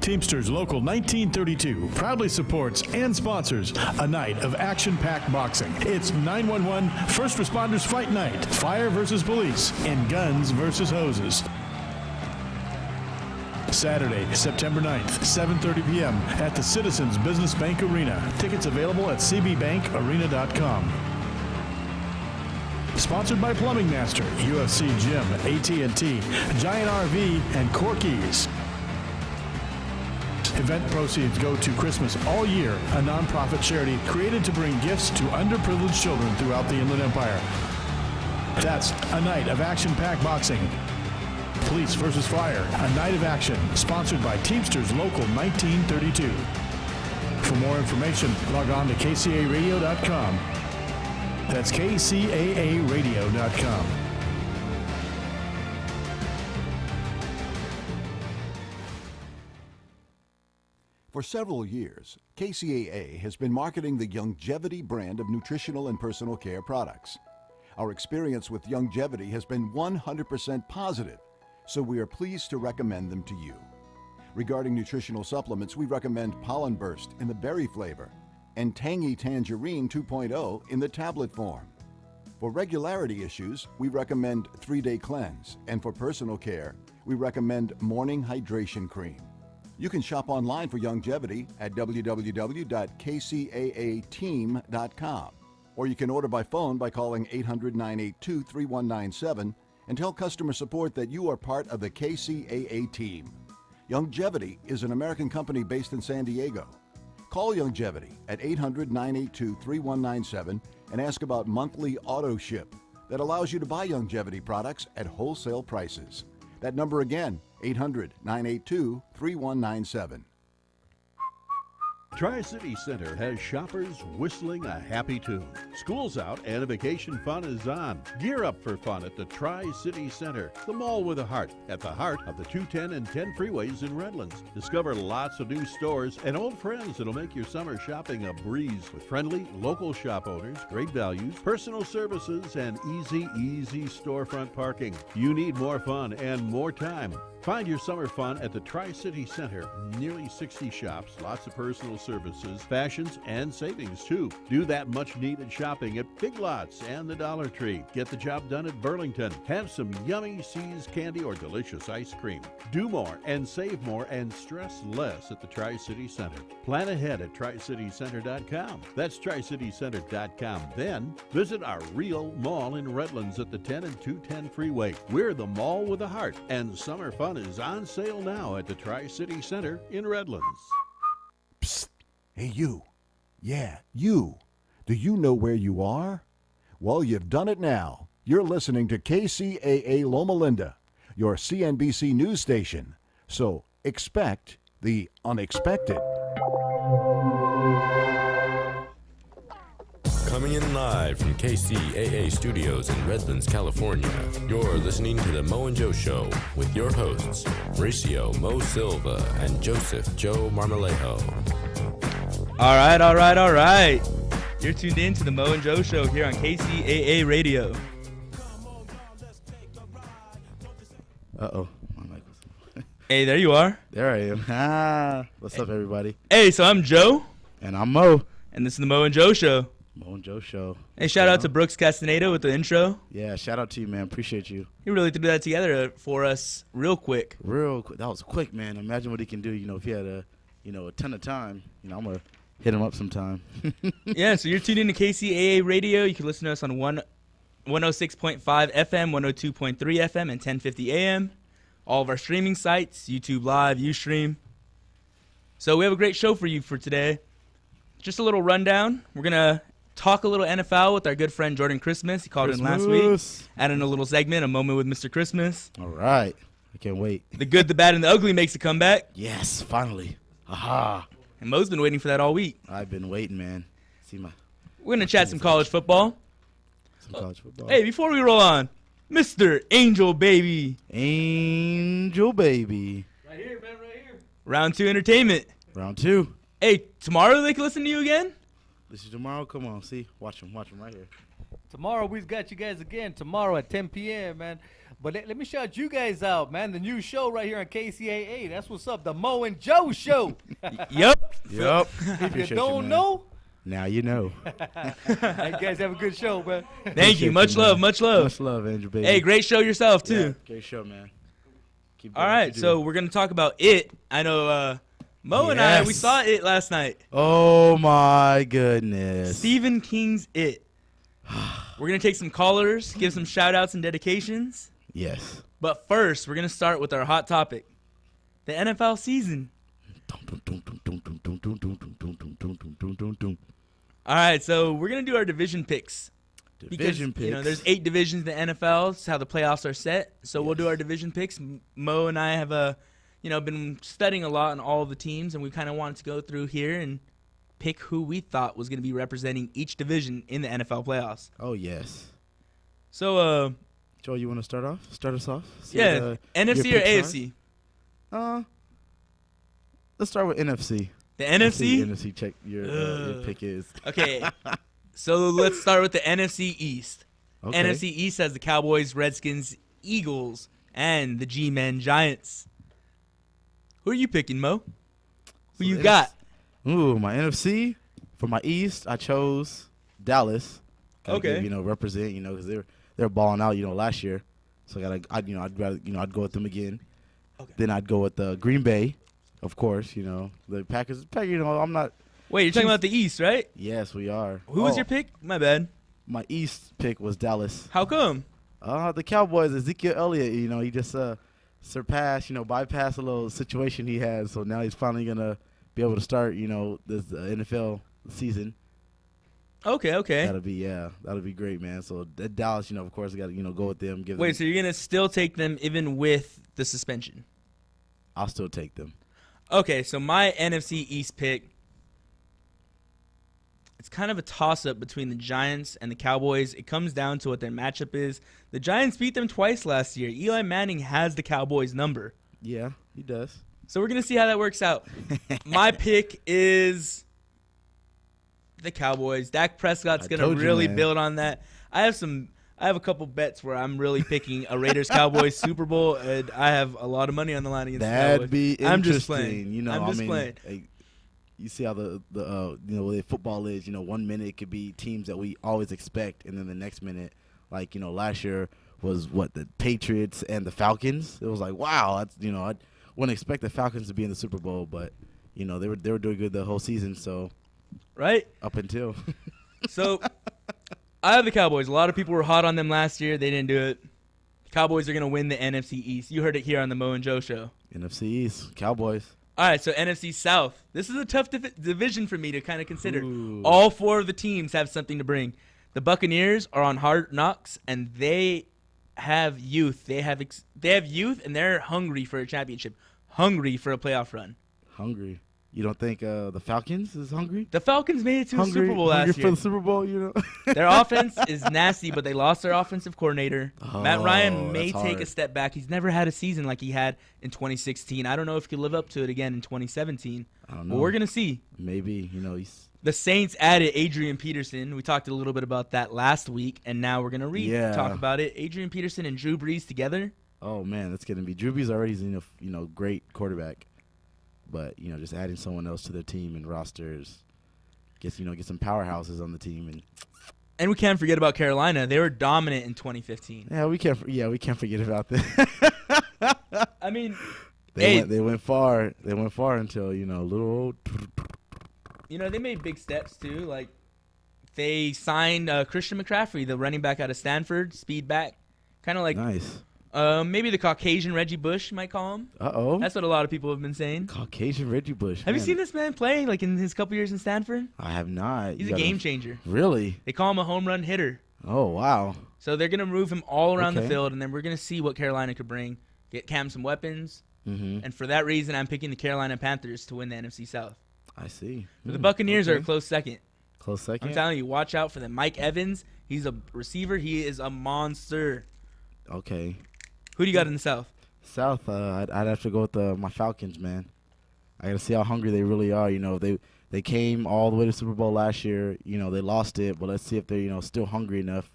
Teamsters Local 1932 proudly supports and sponsors a night of action-packed boxing. It's 911 First Responders Fight Night, Fire versus Police, and Guns versus Hoses. Saturday, September 9th, 7:30 p.m. at the Citizens Business Bank Arena. Tickets available at cbbankarena.com. Sponsored by Plumbing Master, UFC Gym, AT&T, Giant RV, and Corky's. Event proceeds go to Christmas All Year, a nonprofit charity created to bring gifts to underprivileged children throughout the Inland Empire. That's a night of action-packed boxing. Police versus Fire, a night of action, sponsored by Teamsters Local 1932. For more information, log on to kcaaradio.com. That's kcaaradio.com. For several years, KCAA has been marketing the Youngevity brand of nutritional and personal care products. Our experience with Youngevity has been 100% positive, so we are pleased to recommend them to you. Regarding nutritional supplements, we recommend Pollen Burst in the berry flavor and Tangy Tangerine 2.0 in the tablet form. For regularity issues, we recommend 3-Day Cleanse, and for personal care, we recommend Morning Hydration Cream. You can shop online for Youngevity at www.kcaateam.com, or you can order by phone by calling 800-982-3197 and tell customer support that you are part of the KCAA team. Youngevity is an American company based in San Diego. Call Youngevity at 800-982-3197 and ask about monthly auto ship that allows you to buy Youngevity products at wholesale prices. That number again, 800-982-3197. Tri-City Center has shoppers whistling a happy tune. School's out and vacation fun is on. Gear up for fun at the Tri-City Center, the mall with a heart, at the heart of the 210 and 10 freeways in Redlands. Discover lots of new stores and old friends that'll make your summer shopping a breeze with friendly local shop owners, great values, personal services, and easy storefront parking. You need more fun and more time. Find your summer fun at the Tri-City Center. Nearly 60 shops, lots of personal services, fashions, and savings too. Do that much needed shopping at Big Lots and the Dollar Tree. Get the job done at Burlington. Have some yummy See's candy or delicious ice cream. Do more and save more and stress less at the Tri-City Center. Plan ahead at TriCityCenter.com. That's TriCityCenter.com. Then visit our real mall in Redlands at the 10 and 210 freeway. We're the mall with a heart, and summer fun is on sale now at the Tri-City Center in Redlands. Psst. Hey, you. Yeah, you. Do you know where you are? Well, you've done it now. You're listening to KCAA Loma Linda, your CNBC news station. So expect the unexpected. Coming in live from KCAA Studios in Redlands, California, you're listening to The Mo and Joe Show with your hosts, Mauricio Mo Silva and Joseph Joe Marmolejo. All right. You're tuned in to The Mo and Joe Show here on KCAA Radio. Uh-oh. My mic was... Hey, there you are. There I am. What's up, everybody? Hey, so I'm Joe. And I'm Mo. And this is The Mo and Joe Show. Mo and Joe Show. Hey, shout out to Brooks Castaneda with the intro. Yeah, shout out to you, man. Appreciate you. He really threw that together for us real quick. Real quick. That was quick, man. Imagine what he can do, if he had a ton of time. I'm going to hit him up sometime. Yeah, so you're tuned in to KCAA Radio. You can listen to us on 106.5 FM, 102.3 FM, and 1050 AM. All of our streaming sites, YouTube Live, Ustream. So we have a great show for you for today. Just a little rundown. We're going to talk a little NFL with our good friend Jordan Christmas. He called in last week. Adding a little segment, a moment with Mr. Christmas. All right. I can't wait. The good, the bad, and the ugly makes a comeback. Yes, finally. Aha. And Mo's been waiting for that all week. I've been waiting, man. We're going to chat some college football. Hey, before we roll on, Mr. Angel Baby. Angel Baby. Right here, man, right here. Round 2 entertainment. Round 2. Hey, tomorrow they can listen to you again? This is tomorrow. Come on, see. Watch him right here. Tomorrow we've got you guys again. Tomorrow at 10 p.m., man. But let me shout you guys out, man. The new show right here on KCAA. That's what's up. The Mo and Joe Show. Yup. If you don't know, now you know. hey, you guys have a good show, man. Thank you. Much love. Much love, Andrew, baby. Hey, great show yourself, too. Yeah, great show, man. Keep doing All what right, you so do. we're going to talk about It. I know Mo and I, we saw It last night. Oh, my goodness. Stephen King's It. We're going to take some callers, give some shout-outs and dedications. Yes. But first, we're going to start with our hot topic, the NFL season. All right, so we're going to do our division picks. Division because, picks. There's 8 divisions in the NFL. It's how the playoffs are set. So we'll do our division picks. Mo and I have, been studying a lot on all of the teams, and we kind of wanted to go through here and pick who we thought was going to be representing each division in the NFL playoffs. Oh, yes. So, Joe, you want to start us off? See yeah, what, NFC your or picks AFC? Let's start with NFC. The NFC? NFC, check your pick is. Okay, so let's start with the NFC East. Okay. NFC East has the Cowboys, Redskins, Eagles, and the G-Men Giants. Who are you picking, Mo? Who you got? Ooh, my NFC. For my East, I chose Dallas. Okay. Give, represent, because they're balling out, last year. So I'd go with them again. Okay. Then I'd go with Green Bay, of course. The Packers. I'm not. Wait, you're talking about the East, right? Yes, we are. Who was your pick? My bad. My East pick was Dallas. How come? The Cowboys. Ezekiel Elliott. He just surpassed. Bypassed a little situation he had. So now he's finally gonna be able to start. This NFL season. Okay. That'll be great, man. So Dallas, of course, I got to go with them. Wait, so you're gonna still take them even with the suspension? I'll still take them. Okay, so my NFC East pick, it's kind of a toss-up between the Giants and the Cowboys. It comes down to what their matchup is. The Giants beat them twice last year. Eli Manning has the Cowboys number. Yeah, he does. So we're going to see how that works out. My pick is the Cowboys. Dak Prescott's going to really build on that. I have a couple bets where I'm really picking a Raiders-Cowboys Super Bowl, and I have a lot of money on the line against the Cowboys. That'd be interesting. I'm just playing. I'm just playing. You see how the way football is. 1 minute it could be teams that we always expect, and then the next minute, last year was the Patriots and the Falcons. It was like, wow, that's I wouldn't expect the Falcons to be in the Super Bowl, but they were doing good the whole season. So right up until so. I have the Cowboys. A lot of people were hot on them last year. They didn't do it. The Cowboys are going to win the NFC East. You heard it here on the Mo and Joe Show. NFC East, Cowboys. All right, so NFC South. This is a tough division for me to kind of consider. Ooh. All 4 of the teams have something to bring. The Buccaneers are on hard knocks, and they have youth. They have youth, and they're hungry for a championship, hungry for a playoff run. Hungry. You don't think the Falcons is hungry? The Falcons made it to a Super Bowl last year. For the Super Bowl, Their offense is nasty, but they lost their offensive coordinator. Matt Ryan may take a step back. He's never had a season like he had in 2016. I don't know if he could live up to it again in 2017. I don't know. But we're going to see. Maybe, he's... The Saints added Adrian Peterson. We talked a little bit about that last week, and now we're going to talk about it. Adrian Peterson and Drew Brees together. Oh, man, that's going to be... Drew Brees already is great quarterback. But, just adding someone else to their team and rosters, get some powerhouses on the team. And we can't forget about Carolina. They were dominant in 2015. Yeah, we can't forget about that. I mean, they went far. They went far until, little old. They made big steps, too. Like, they signed Christian McCaffrey, the running back out of Stanford, speed back. Kind of like... Nice. Maybe the Caucasian Reggie Bush, you might call him. Uh-oh. That's what a lot of people have been saying. Caucasian Reggie Bush. Have you seen this man play, in his couple years in Stanford? I have not. He's a game changer. Really? They call him a home run hitter. Oh, wow. So they're going to move him all around the field, and then we're going to see what Carolina could bring. Get Cam some weapons. Mm-hmm. And for that reason, I'm picking the Carolina Panthers to win the NFC South. I see. But the Buccaneers are a close second. Close second? I'm telling you, watch out for them. Mike Evans, he's a receiver. He is a monster. Okay. Who do you got in the South? South, I'd have to go with my Falcons, man. I got to see how hungry they really are. they came all the way to Super Bowl last year. You know, they lost it, but let's see if they're, you know, still hungry enough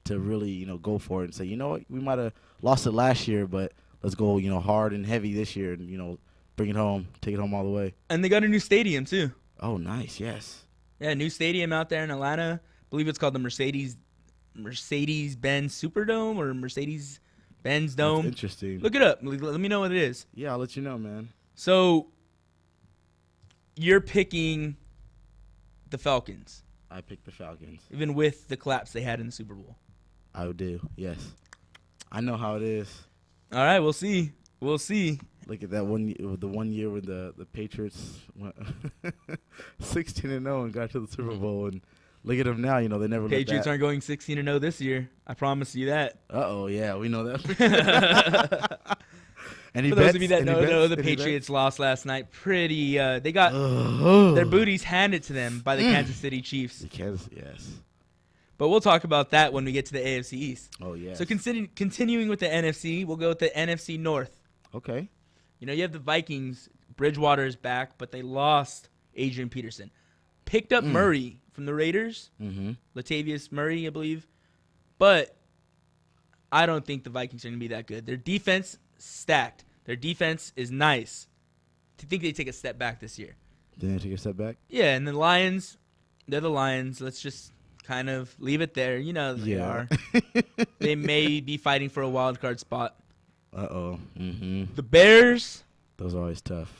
to really, you know, go for it and say, you know what, we might have lost it last year, but let's go, you know, hard and heavy this year and, you know, bring it home, take it home all the way. And they got a new stadium, too. Oh, nice, yes. Yeah, new stadium out there in Atlanta. I believe it's called the Mercedes-Benz Superdome or Mercedes-Benz Dome. That's interesting. Look it up. Let me know what it is. Yeah, I'll let you know, man. So, you're picking the Falcons, I picked the Falcons. even with the collapse they had in the Super Bowl. I would do, yes. I know how it is. All right, we'll see. We'll see. Look at that the 1 year when the Patriots went 16-0 and got to the Super Bowl, and look at them now. You know, they never. Patriots aren't going 16-0 this year. I promise you that. Yeah, we know that. For those of you that don't know, the Patriots lost last night. They got their booties handed to them by the Kansas City Chiefs. Yes. But we'll talk about that when we get to the AFC East. Oh, yeah. So continuing with the NFC, we'll go with the NFC North. Okay. You know, you have the Vikings. Bridgewater is back, but they lost Adrian Peterson. Picked up Murray from the Raiders. Mm-hmm. Latavius Murray, I believe. But I don't think the Vikings are going to be that good. Their defense stacked. Their defense is nice. I think they take a step back this year. Did they take a step back? Yeah, and the Lions, they're the Lions. Let's just kind of leave it there. You know they are. They may be fighting for a wild card spot. Mm-hmm. The Bears. Those are always tough.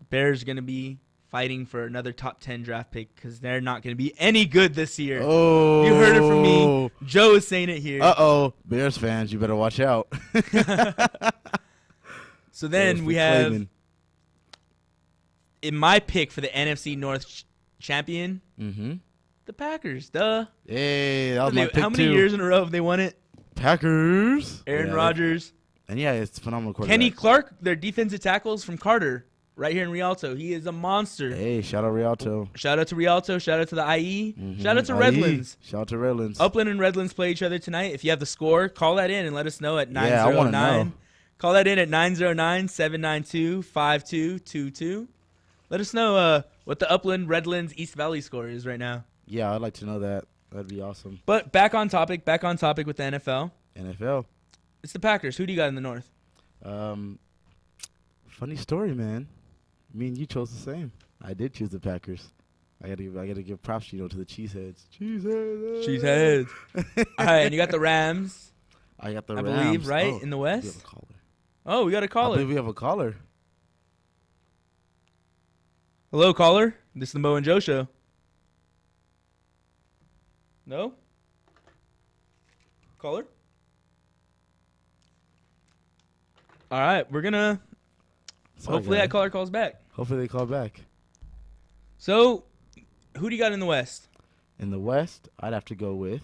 Bears are going to be fighting for another top 10 draft pick because they're not going to be any good this year. Oh. You heard it from me. Joe is saying it here. Bears fans, you better watch out. So then we have, in my pick for the NFC North champion, the Packers. Duh. Hey, that was my pick How many years in a row have they won it? Packers. Aaron Rodgers. And yeah, it's phenomenal quarterback. Kenny Clark, their defensive tackles from Carter, right here in Rialto. He is a monster. Hey, shout out Rialto. Shout out to Rialto. Shout out to the IE. Shout out to Redlands. Shout out to Redlands. Upland and Redlands play each other tonight. If you have the score, call that in and let us know at 909. Yeah, I want to know. Call that in at 909-792-5222. Let us know what the Upland, Redlands, East Valley score is right now. Yeah, I'd like to know that. That'd be awesome. But back on topic with the NFL. NFL. It's the Packers. Who do you got in the North? Funny story, man. Me and you chose the same. I did choose the Packers. I gotta give props, to the Cheeseheads. Cheeseheads. All right, and you got the Rams. I got the I Rams. believe, right, in the West. We have a caller. Oh, we got a I caller. believe we have a caller. Hello, caller. This is the Mo and Joe Show. No? Caller? All right, we're going to... Hopefully that caller calls back. Hopefully they call back. So, who do you got in the West? In the West, I'd have to go with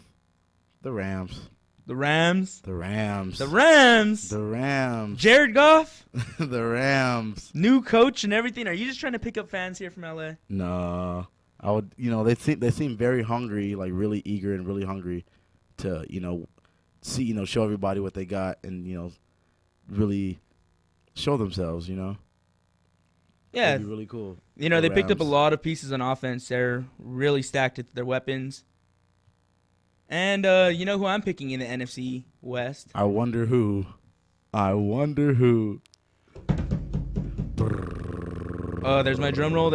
the Rams. The Rams? The Rams. The Rams? The Rams. Jared Goff? The Rams. New coach and everything. Are you just trying to pick up fans here from L.A.? No. I would, they seem very hungry, like really eager and really hungry to, see, show everybody what they got and, really show themselves, Yeah. That'd be really cool. They picked up a lot of pieces on offense. They're really stacked at their weapons. And you know who I'm picking in the NFC West? I wonder who. Oh, there's my drum roll.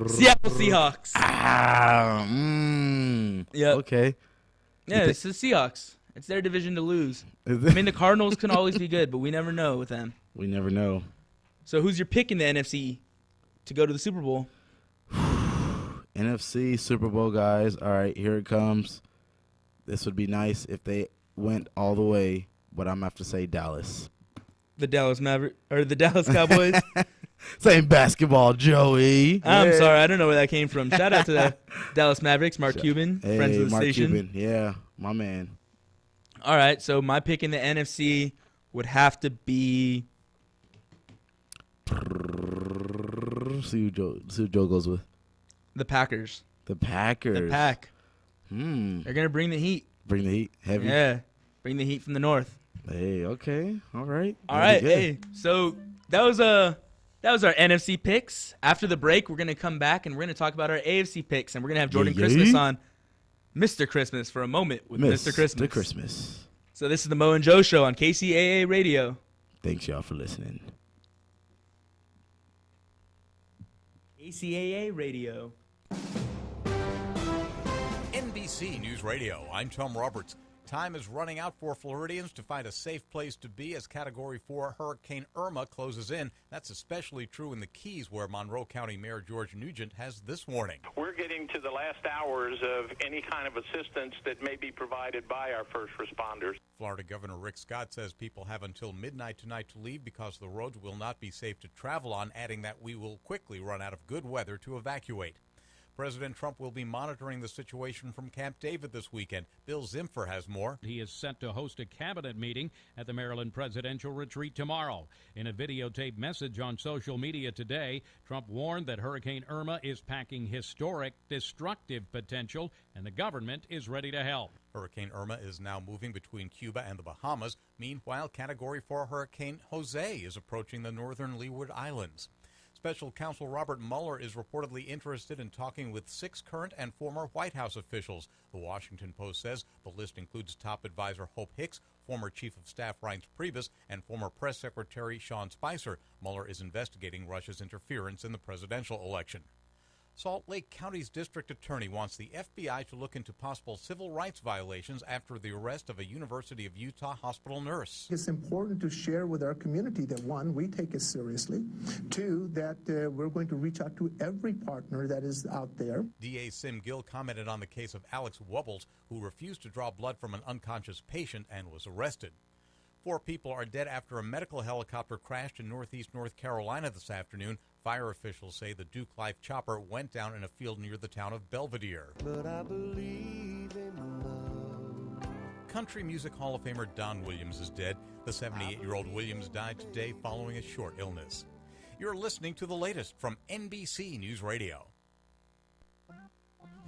Seattle Seahawks. Yep. Okay. Yeah, it's the Seahawks. It's their division to lose. The Cardinals can always be good, but we never know with them. We never know. So who's your pick in the NFC to go to the Super Bowl? NFC Super Bowl, guys. All right, here it comes. This would be nice if they went all the way, but I'm going to have to say Dallas. The Dallas Cowboys? Same basketball, Joey. I'm sorry. I don't know where that came from. Shout out to the Dallas Mavericks, Mark Cuban, hey, friends of the Mark station. Cuban. Yeah, my man. All right, so my pick in the NFC would have to be... See who Joe goes with. The Packers. The Packers. The Pack. They're going to bring the heat. Bring the heat. Heavy. Yeah. Bring the heat from the north. Hey, okay. All right. All right. Hey, so that was That was our NFC picks. After the break, we're going to come back and we're going to talk about our AFC picks, and we're going to have Jordan Christmas on Mr. Christmas for a moment with Mr. Christmas. Mr. Christmas. So this is the Mo and Joe Show on KCAA Radio. Thanks, y'all, for listening. KCAA Radio. NBC News Radio, I'm Tom Roberts. Time is running out for Floridians to find a safe place to be as Category 4 Hurricane Irma closes in. That's especially true in the Keys, where Monroe County Mayor George Nugent has this warning. We're getting to the last hours of any kind of assistance that may be provided by our first responders. Florida Governor Rick Scott says people have until midnight tonight to leave because the roads will not be safe to travel on, adding that we will quickly run out of good weather to evacuate. President Trump will be monitoring the situation from Camp David this weekend. Bill Zimfer has more. He is set to host a cabinet meeting at the Maryland presidential retreat tomorrow. In a videotaped message on social media today, Trump warned that Hurricane Irma is packing historic, destructive potential, and the government is ready to help. Hurricane Irma is now moving between Cuba and the Bahamas. Meanwhile, Category 4 Hurricane Jose is approaching the northern Leeward Islands. Special Counsel Robert Mueller is reportedly interested in talking with 6 current and former White House officials. The Washington Post says the list includes top advisor Hope Hicks, former Chief of Staff Reince Priebus, and former Press Secretary Sean Spicer. Mueller is investigating Russia's interference in the presidential election. Salt Lake County's district attorney wants the FBI to look into possible civil rights violations after the arrest of a University of Utah hospital nurse. It's important to share with our community that, one, we take it seriously, two, that we're going to reach out to every partner that is out there. DA Sim Gill commented on the case of Alex Wubbles, who refused to draw blood from an unconscious patient and was arrested. 4 people are dead after a medical helicopter crashed in northeast North Carolina this afternoon. Fire officials say the Duke Life chopper went down in a field near the town of Belvedere. But I believe in love. Country Music Hall of Famer Don Williams is dead. The 78-year-old Williams died today following a short illness. You're listening to the latest from NBC News Radio.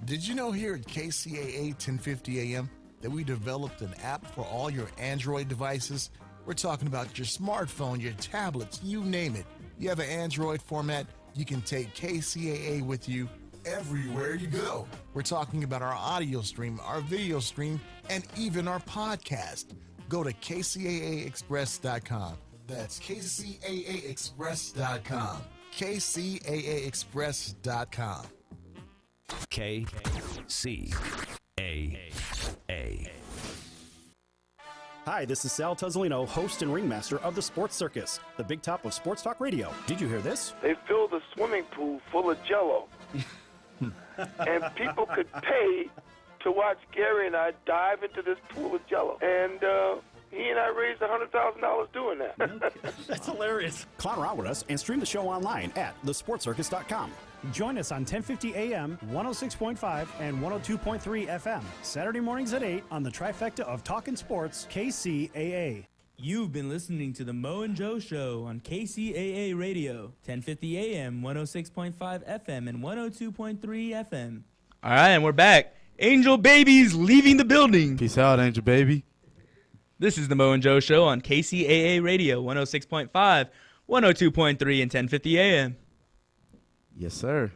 Did you know here at KCAA 1050 AM that we developed an app for all your Android devices? We're talking about your smartphone, your tablets, you name it. You have an Android format, you can take KCAA with you everywhere you go. We're talking about our audio stream, our video stream, and even our podcast. Go to KCAAexpress.com. That's KCAAexpress.com. KCAAexpress.com. KCAA. Hi, this is Sal Tuzzolino, host and ringmaster of the Sports Circus, the big top of sports talk radio. Did you hear this? They filled a swimming pool full of Jell-O, and people could pay to watch Gary and I dive into this pool of Jell-O. And he and I raised $100,000 doing that. That's hilarious. Clown around with us and stream the show online at thesportcircus.com. Join us on 1050 AM, 106.5, and 102.3 FM, Saturday mornings at 8 on the trifecta of Talkin' Sports, KCAA. You've been listening to the Mo and Joe Show on KCAA Radio, 1050 AM, 106.5 FM, and 102.3 FM. All right, and we're back. Angel Baby's leaving the building. Peace out, Angel Baby. This is the Mo and Joe Show on KCAA Radio, 106.5, 102.3, and 1050 AM. Yes, sir.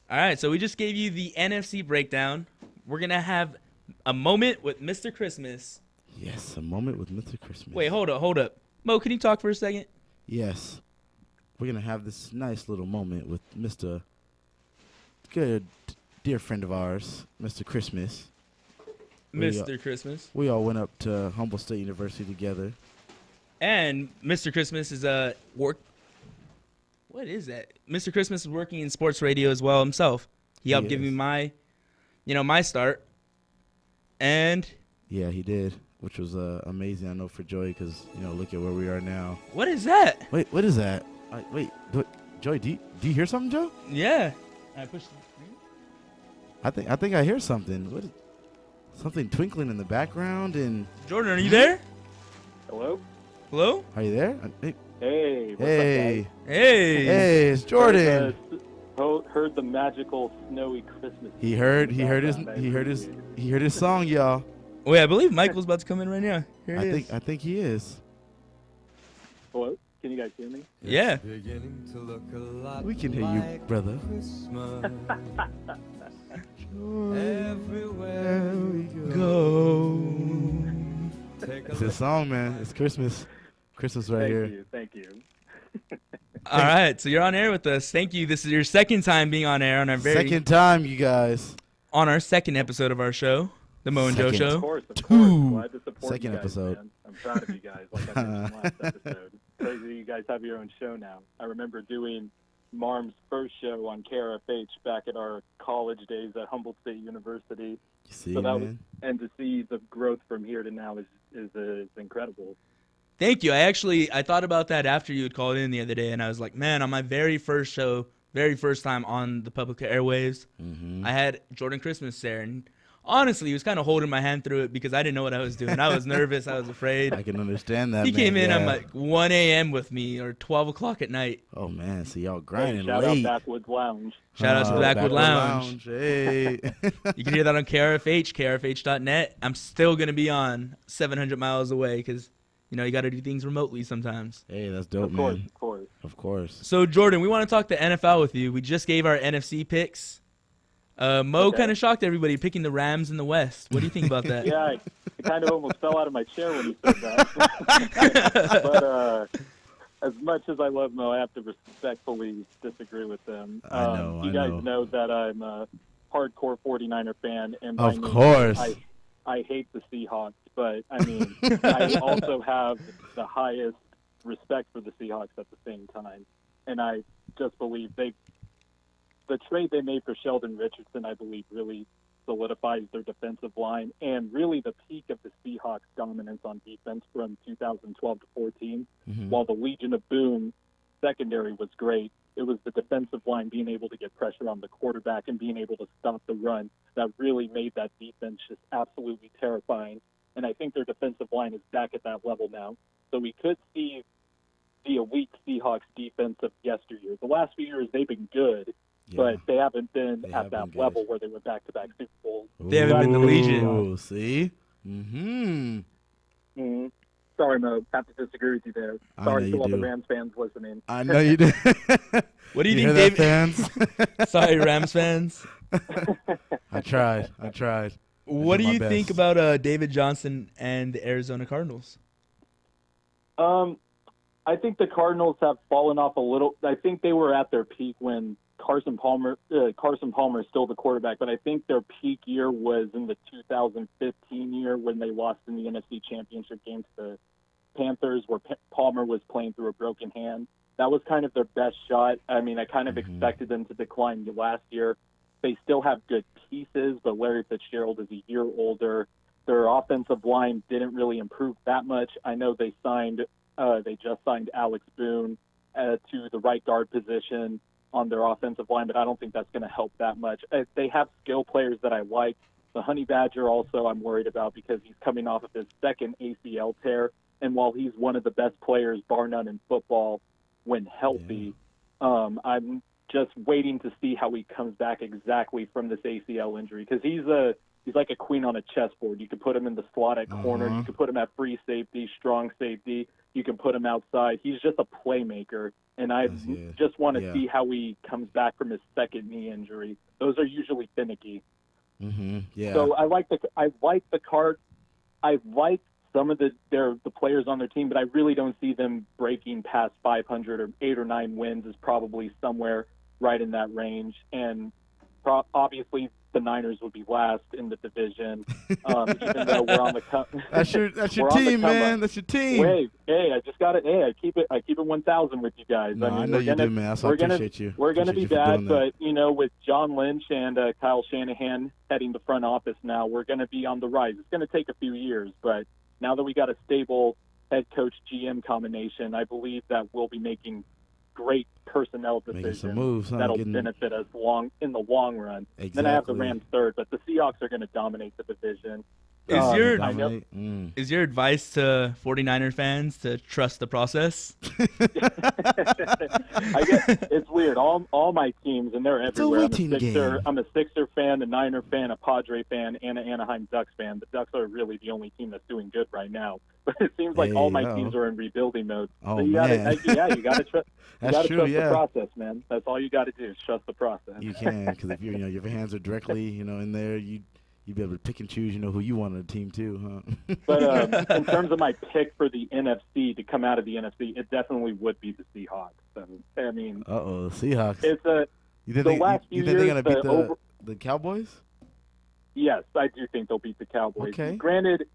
All right, so we just gave you the NFC breakdown. We're going to have a moment with Mr. Christmas. Yes, a moment with Mr. Christmas. Wait, hold up. Mo, can you talk for a second? Yes. We're going to have this nice little moment with Mr. good, dear friend of ours, Mr. Christmas. Mr. Christmas. We all went up to Humboldt State University together. And Mr. Christmas is What is that? Mr. Christmas is working in sports radio as well himself. He helped give me my start. And yeah, he did, which was amazing. I know for Joy because look at where we are now. What is that? Wait, what is that? Joy, do you hear something, Joe? Yeah. I pushed the screen. I think I hear something. What is something twinkling in the background? And Jordan, are you there? Hello? Are you there? Hey. What's Hey. up, guys? Hey, it's Jordan. Heard the magical snowy Christmas. He heard his song, y'all. Wait, I believe Michael's about to come in right now. Here I think he is. Hello? Can you guys hear me? Yeah. We can hear you, brother. Everywhere we go. It's a song, man. It's Christmas. Christmas right here. Thank you. All right, so you're on air with us. Thank you. This is your second time being on air on our Second time, you guys. On our second episode of our show, the Mo and Joe Show. Of course. Glad to support Second you guys, episode. Man. I'm proud of you guys, like I mentioned last episode. Crazy you guys have your own show now. I remember doing Marm's first show on KRFH back at our college days at Humboldt State University. See, so that man. was, and to see the growth from here to now is incredible. Thank you. I thought about that after you had called in the other day, and I was like, man, on my very first show, very first time on the public airwaves, I had Jordan Christmas there, and honestly, he was kind of holding my hand through it because I didn't know what I was doing. I was nervous. I was afraid. I can understand that, He man. came in yeah. at like 1 a.m. with me or 12 o'clock at night. Oh, man. So y'all grinding Shout late. out Backwoods Lounge. Shout out to Backwood Lounge. Hey. You can hear that on KRFH, krfh.net. I'm still going to be on 700 miles away because, you got to do things remotely sometimes. Hey, that's dope, Of course, man. of course. Of course. So, Jordan, we want to talk the NFL with you. We just gave our NFC picks. Mo kind of shocked everybody picking the Rams in the West. What do you think about that? Yeah, I kind of almost fell out of my chair when he said that. But as much as I love Mo, I have to respectfully disagree with him. You guys know that I'm a hardcore 49er fan. And by Of course. I hate the Seahawks, but, I mean, I also have the highest respect for the Seahawks at the same time. And I just believe the trade they made for Sheldon Richardson, I believe, really solidifies their defensive line and really the peak of the Seahawks' dominance on defense from 2012 to 14. While the Legion of Boom secondary was great, it was the defensive line being able to get pressure on the quarterback and being able to stop the run that really made that defense just absolutely terrifying. And I think their defensive line is back at that level now. So we could see the elite Seahawks defense of yesteryear. The last few years, they've been good, but they haven't been at that level where they went back-to-back Super Bowls. They haven't been the Legion. Oh, see? Sorry, Mo. Have to disagree with you there. Sorry to all the Rams fans listening. I know you do. What do you think, hear that, David? fans? Sorry, Rams fans. I tried. What do you think about David Johnson and the Arizona Cardinals? I think the Cardinals have fallen off a little. I think they were at their peak when Carson Palmer is still the quarterback, but I think their peak year was in the 2015 year when they lost in the NFC Championship game to the Panthers, where Palmer was playing through a broken hand. That was kind of their best shot. I mean, I kind of expected them to decline last year. They still have good pieces, but Larry Fitzgerald is a year older. Their offensive line didn't really improve that much. I know they just signed Alex Boone to the right guard position on their offensive line, but I don't think that's going to help that much. They have skill players that I like. The Honey Badger also I'm worried about because he's coming off of his second ACL tear, and while he's one of the best players, bar none, in football when healthy, I'm just waiting to see how he comes back exactly from this ACL injury because he's like a queen on a chessboard. You could put him in the slot at corner. You could put him at free safety, strong safety. You can put him outside. He's just a playmaker, and I just want to see how he comes back from his second knee injury. Those are usually finicky. So I like the card. I like some of the players on their team, but I really don't see them breaking past 500 or 8 or 9 wins is probably somewhere right in that range. And obviously the Niners would be last in the division, even though we're on the That's your team, man. That's your team. Wait, I just got it. Hey, I keep it 1,000 with you guys. No, I know you do, man. I appreciate you. We're going to be Appreciate you for bad, doing that. but with John Lynch and Kyle Shanahan heading the front office now, we're going to be on the rise. It's going to take a few years, but now that we got a stable head coach GM combination, I believe that we'll be making great personnel decisions that'll benefit us in the long run. Exactly. Then I have the Rams third, but the Seahawks are going to dominate the division. Is your advice to 49er fans to trust the process? I guess it's weird. All my teams, and they're everywhere. I'm a Sixer fan, a Niner fan, a Padre fan, and an Anaheim Ducks fan. The Ducks are really the only team that's doing good right now. But it seems like all my teams are in rebuilding mode. Oh, so you gotta trust. You gotta trust the process, man. That's all you got to do is trust the process. You can, because if your hands are directly, in there, you'd be able to pick and choose, who you want on the team too, huh? But in terms of my pick for the NFC to come out of the NFC, it definitely would be the Seahawks. I mean, the Seahawks. It's last few years. They're gonna beat the Cowboys? Yes, I do think they'll beat the Cowboys. Okay. Granted,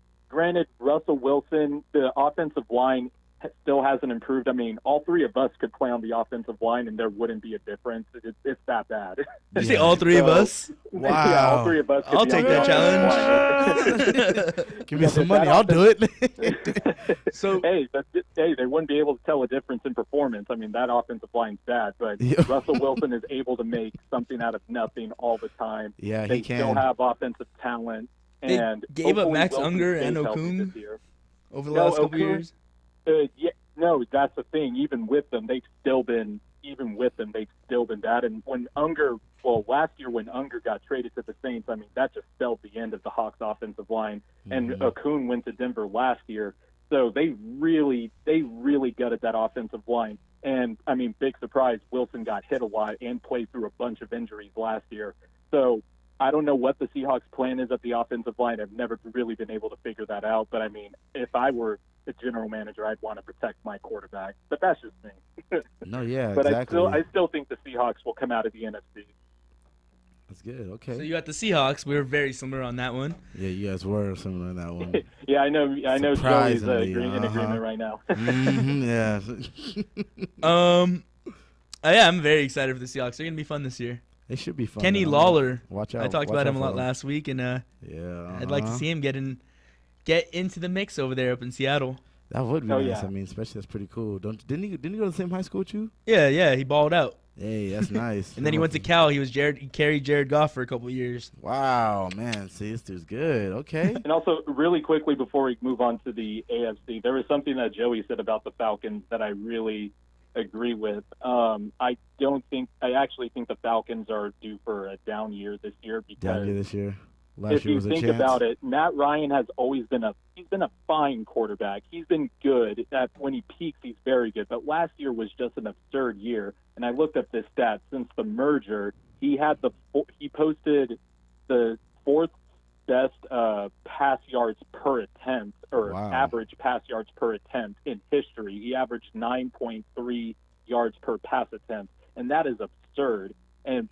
Russell Wilson, the offensive line still hasn't improved. I mean, all three of us could play on the offensive line, and there wouldn't be a difference. It's that bad. Did you say all three of us? Wow. Yeah, all three of us. I'll take that challenge. Give me some money. I'll do it. So they wouldn't be able to tell a difference in performance. I mean, that offensive line's bad, but Russell Wilson is able to make something out of nothing all the time. Yeah, they he can. still have offensive talent. And they gave up Max Unger and Okung over the last couple years. No, that's the thing. Even with them, they've still been bad. And when last year when Unger got traded to the Saints, I mean, that just spelled the end of the Hawks offensive line. And Okung went to Denver last year. So they really gutted that offensive line. And, I mean, big surprise, Wilson got hit a lot and played through a bunch of injuries last year. So I don't know what the Seahawks' plan is at the offensive line. I've never really been able to figure that out. But, I mean, if I were the general manager, I'd want to protect my quarterback. But that's just me. No, yeah, but exactly. I still think the Seahawks will come out of the NFC. That's good. Okay. So you got the Seahawks. We were very similar on that one. Yeah, you guys were similar on that one. Yeah, I know. Joey's in agreement right now. Yeah. Yeah, I'm very excited for the Seahawks. They're gonna be fun this year. They should be fun. Kenny Lawler. Watch out. I talked about him a lot last week, and I'd like to see him get into the mix over there up in Seattle. That would be nice. Yeah. I mean, especially that's pretty cool. Didn't he go to the same high school with you? Yeah, he balled out. Hey, that's nice. And then he went to Cal. He carried Jared Goff for a couple of years. Wow, man. See, this dude's good. Okay. And also, really quickly before we move on to the AFC, there was something that Joey said about the Falcons that I really agree with. I actually think the Falcons are due for a down year this year because if you think about it, Matt Ryan has always been a fine quarterback. He's been good. When he peaks, he's very good. But last year was just an absurd year. And I looked at this stat since the merger. He posted the fourth best pass yards per attempt, or average pass yards per attempt in history. He averaged 9.3 yards per pass attempt, and that is absurd. And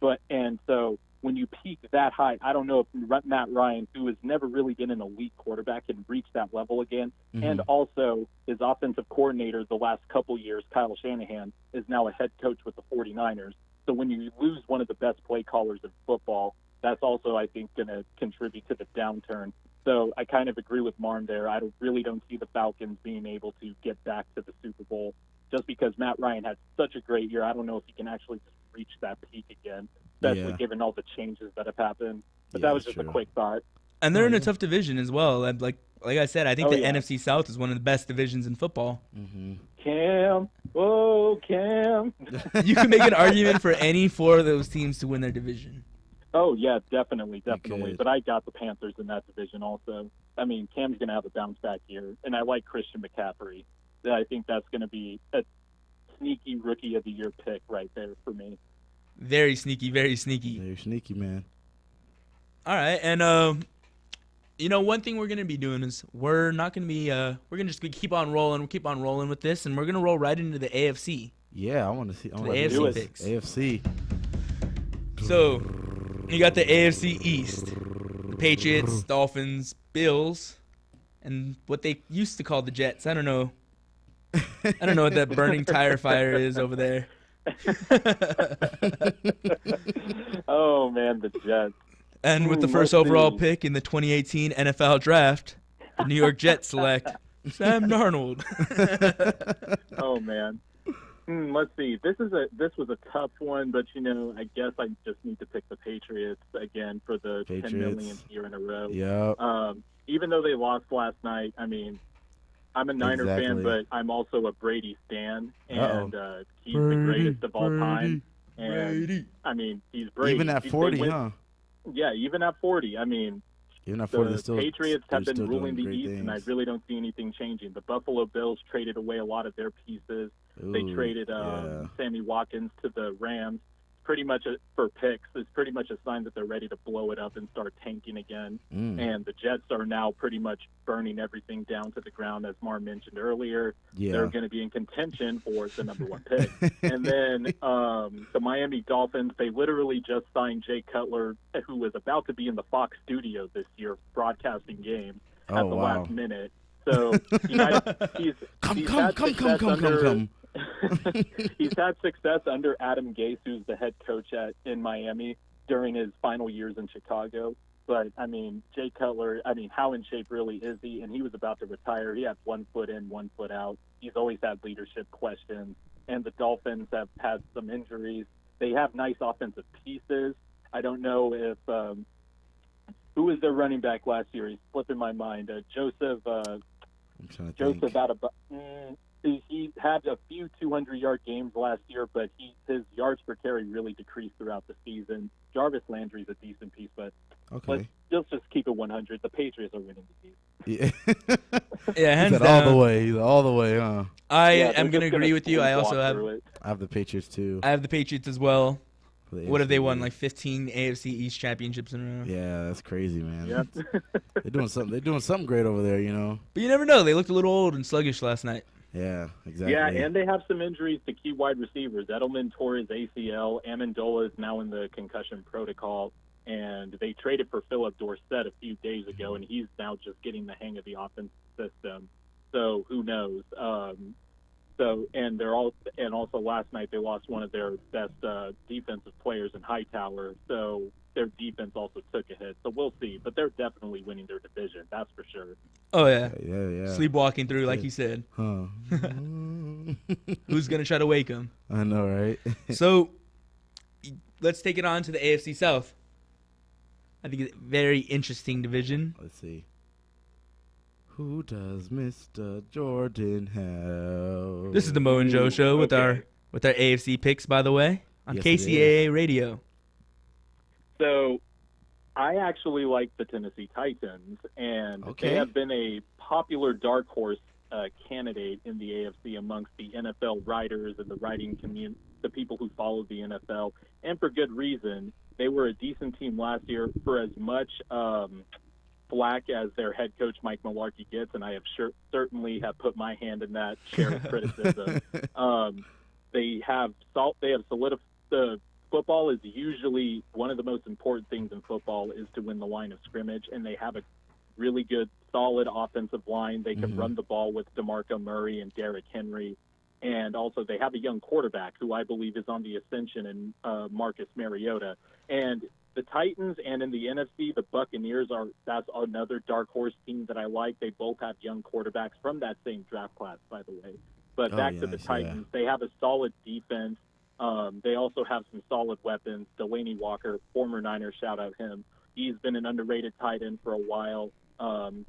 so when you peak that high, I don't know if Matt Ryan, who has never really been an elite quarterback, can reach that level again. Mm-hmm. And also his offensive coordinator the last couple years, Kyle Shanahan, is now a head coach with the 49ers. So when you lose one of the best play callers in football, that's also, I think, going to contribute to the downturn. So I kind of agree with Marm there. I really don't see the Falcons being able to get back to the Super Bowl just because Matt Ryan had such a great year. I don't know if he can actually just reach that peak again, especially given all the changes that have happened. But that was just a quick thought. And they're in a tough division as well. Like I said, I think the NFC South is one of the best divisions in football. Mm-hmm. Cam. You can make an argument for any four of those teams to win their division. Oh, yeah, definitely. But I got the Panthers in that division also. I mean, Cam's going to have a bounce-back year, and I like Christian McCaffrey. I think that's going to be a sneaky Rookie of the Year pick right there for me. Very sneaky, very sneaky. Very sneaky, man. All right, and one thing we're going to be doing is we're not going to be we're going to just keep on rolling with this, and we're going to roll right into the AFC. Yeah, I want to see. The AFC picks. AFC. So, you got the AFC East. The Patriots, Dolphins, Bills, and what they used to call the Jets. I don't know what that burning tire fire is over there. Oh, man, the Jets. And with the first overall pick in the 2018 NFL Draft, the New York Jets select Sam Darnold. Oh, man. Let's see. This was a tough one, but I guess I just need to pick the Patriots again for the 10 millionth year in a row. Yeah. even though they lost last night, I mean, I'm a Niner fan, but I'm also a Brady stan, and he's the greatest of all time. And I mean, he's Brady. Even at 40, huh? Yeah, even at 40. I mean, even at 40, the Patriots have been ruling the East, and I really don't see anything changing. The Buffalo Bills traded away a lot of their pieces. They traded Sammy Watkins to the Rams. Pretty much for picks. It's pretty much a sign that they're ready to blow it up and start tanking again. And the Jets are now pretty much burning everything down to the ground, as Mar mentioned earlier. They're going to be in contention for the number 1 pick. And then the Miami Dolphins, they literally just signed Jay Cutler, who was about to be in the Fox studio this year broadcasting games at the last minute. So he's he's had success under Adam Gase, who's the head coach in Miami during his final years in Chicago. But, I mean, Jay Cutler, I mean, how in shape really is he? And he was about to retire. He had 1 foot in, 1 foot out. He's always had leadership questions. And the Dolphins have had some injuries. They have nice offensive pieces. I don't know if who was their running back last year? He's slipping my mind. Joseph out of he had a few 200-yard games last year, but his yards per carry really decreased throughout the season. Jarvis Landry's a decent piece, but let's just keep it 100. The Patriots are winning the East. Yeah, hands down. All the way. He's all the way, huh? I am going to agree with you. I also have the Patriots, too. I have the Patriots as well. What have they won? Like 15 AFC East championships in a row? Yeah, that's crazy, man. Yep. They're doing something great over there, you know. But you never know. They looked a little old and sluggish last night. Yeah, exactly. Yeah, and they have some injuries to key wide receivers. Edelman tore his ACL. Amendola is now in the concussion protocol. And they traded for Philip Dorsett a few days ago, and he's now just getting the hang of the offensive system. So who knows? And also last night they lost one of their best defensive players in Hightower. So their defense also took a hit. So we'll see. But they're definitely winning their division. That's for sure. Oh, yeah. Yeah. Sleepwalking through, like you said. Huh. Who's going to try to wake him? I know, right? So let's take it on to the AFC South. I think it's a very interesting division. Let's see. Who does Mr. Jordan have? This is the Mo and Joe Show with our AFC picks, by the way, on KCAA Radio. So I actually like the Tennessee Titans, and they have been a popular dark horse candidate in the AFC amongst the NFL writers and the writing community, the people who follow the NFL, and for good reason. They were a decent team last year. For as much flack as their head coach Mike Mularkey gets, and I have certainly have put my hand in that chair of criticism. They have solidified. The football is usually one of the most important things in football is to win the line of scrimmage, and they have a really good, solid offensive line. They can run the ball with DeMarco Murray and Derrick Henry. And also they have a young quarterback who I believe is on the ascension in Marcus Mariota. And the Titans and in the NFC, the Buccaneers that's another dark horse team that I like. They both have young quarterbacks from that same draft class, by the way. But back to the Titans, they have a solid defense. They also have some solid weapons. Delaney Walker, former Niner, shout out him. He's been an underrated tight end for a while.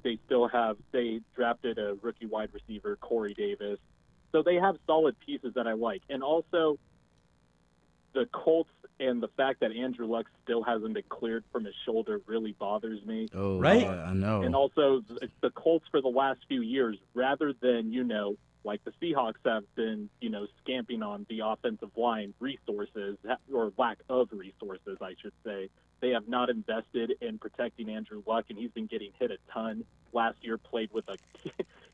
They drafted a rookie wide receiver, Corey Davis. So they have solid pieces that I like. And also the Colts and the fact that Andrew Luck still hasn't been cleared from his shoulder really bothers me. Oh, right? I know. And also the Colts for the last few years, rather than, like the Seahawks have been, scamping on the offensive line resources, or lack of resources, I should say. They have not invested in protecting Andrew Luck, and he's been getting hit a ton. Last year,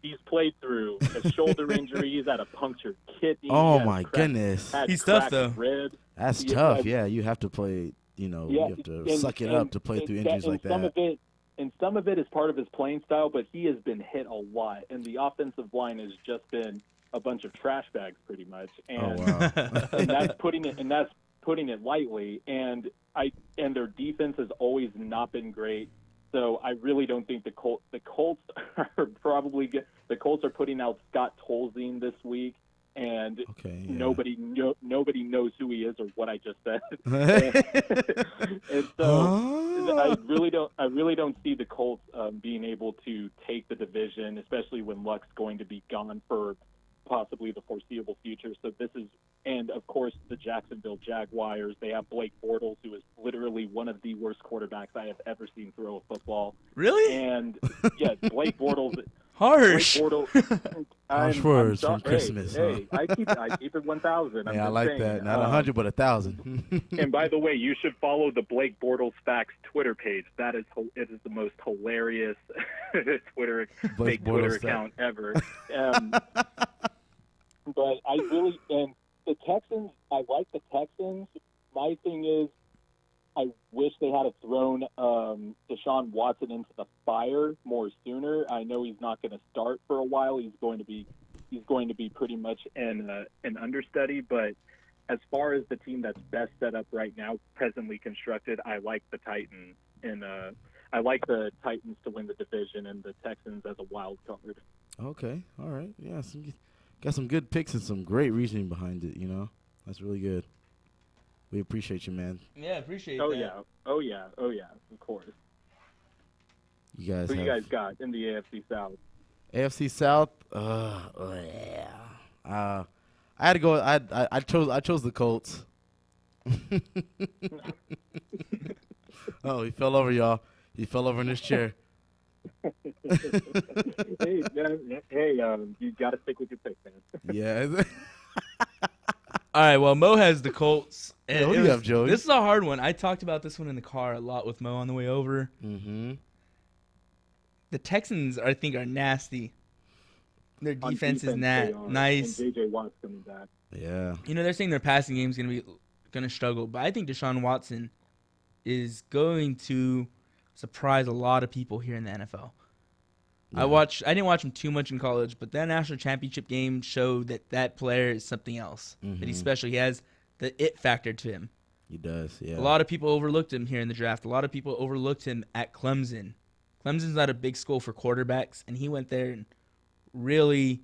he's played through a shoulder injury. He's had a punctured kidney. Oh my goodness, he's tough though. Rib. That's tough. Yeah, you have to play. You have to suck it up to play through injuries like that. Some of it is part of his playing style, but he has been hit a lot, and the offensive line has just been a bunch of trash bags, pretty much. And, and that's putting it lightly. And their defense has always not been great. So I really don't think the Colts are probably good. The Colts are putting out Scott Tolzien this week. and Okay, nobody knows who he is or what I just said. And so I really don't see the Colts being able to take the division, especially when Luck's going to be gone for possibly the foreseeable future. So and of course the Jacksonville Jaguars, they have Blake Bortles, who is literally one of the worst quarterbacks I have ever seen throw a football. Really? And yes, Blake Bortles. Harsh. Blake Bortles. Harsh words from Christmas. Hey, I keep it 1,000. Yeah, I like that. Not 100, but 1,000. And by the way, you should follow the Blake Bortles Facts Twitter page. It is the most hilarious Twitter account ever. But I really, and the Texans, I like the Texans. My thing is, I wish they had thrown Deshaun Watson into the fire more sooner. I know he's not going to start for a while. He's going to be pretty much an understudy. But as far as the team that's best set up right now, presently constructed, I like the Titans, and I like the Titans to win the division and the Texans as a wild card. Okay, all right, yeah, got some good picks and some great reasoning behind it. That's really good. We appreciate you, man. Yeah, appreciate that. Oh yeah, of course. You guys Who you guys got in the AFC South? AFC South? Yeah. I had to go. I chose the Colts. Oh, he fell over, y'all. He fell over in his chair. Hey, you got to stick with your pick, man. Yeah. All right, well, Mo has the Colts. Who do you have, Joey? This is a hard one. I talked about this one in the car a lot with Mo on the way over. Mm-hmm. The Texans, I think, are nasty. Their defense is nice. And J.J. Watt's coming back. Yeah. They're saying their passing game is going to struggle, but I think Deshaun Watson is going to surprise a lot of people here in the NFL. Yeah. I didn't watch him too much in college, but that national championship game showed that player is something else. Mm-hmm. That he's special. He has the it factor to him. He does, yeah. A lot of people overlooked him here in the draft. A lot of people overlooked him at Clemson. Clemson's not a big school for quarterbacks, and he went there and really,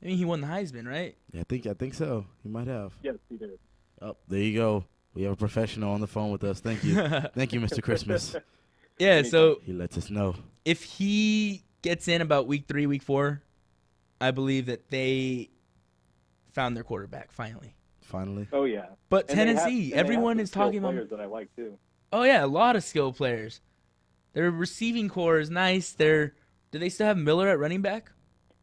he won the Heisman, right? Yeah, I think so. He might have. Yes, he did. Oh, there you go. We have a professional on the phone with us. Thank you. Thank you, Mr. Christmas. Yeah, so he lets us know. If he gets in about week 3, week 4, I believe that they found their quarterback finally. Finally? Oh, yeah. But and Tennessee, everyone is talking about players that I like, too. Oh, yeah, a lot of skilled players. Their receiving core is nice. Do they still have Miller at running back?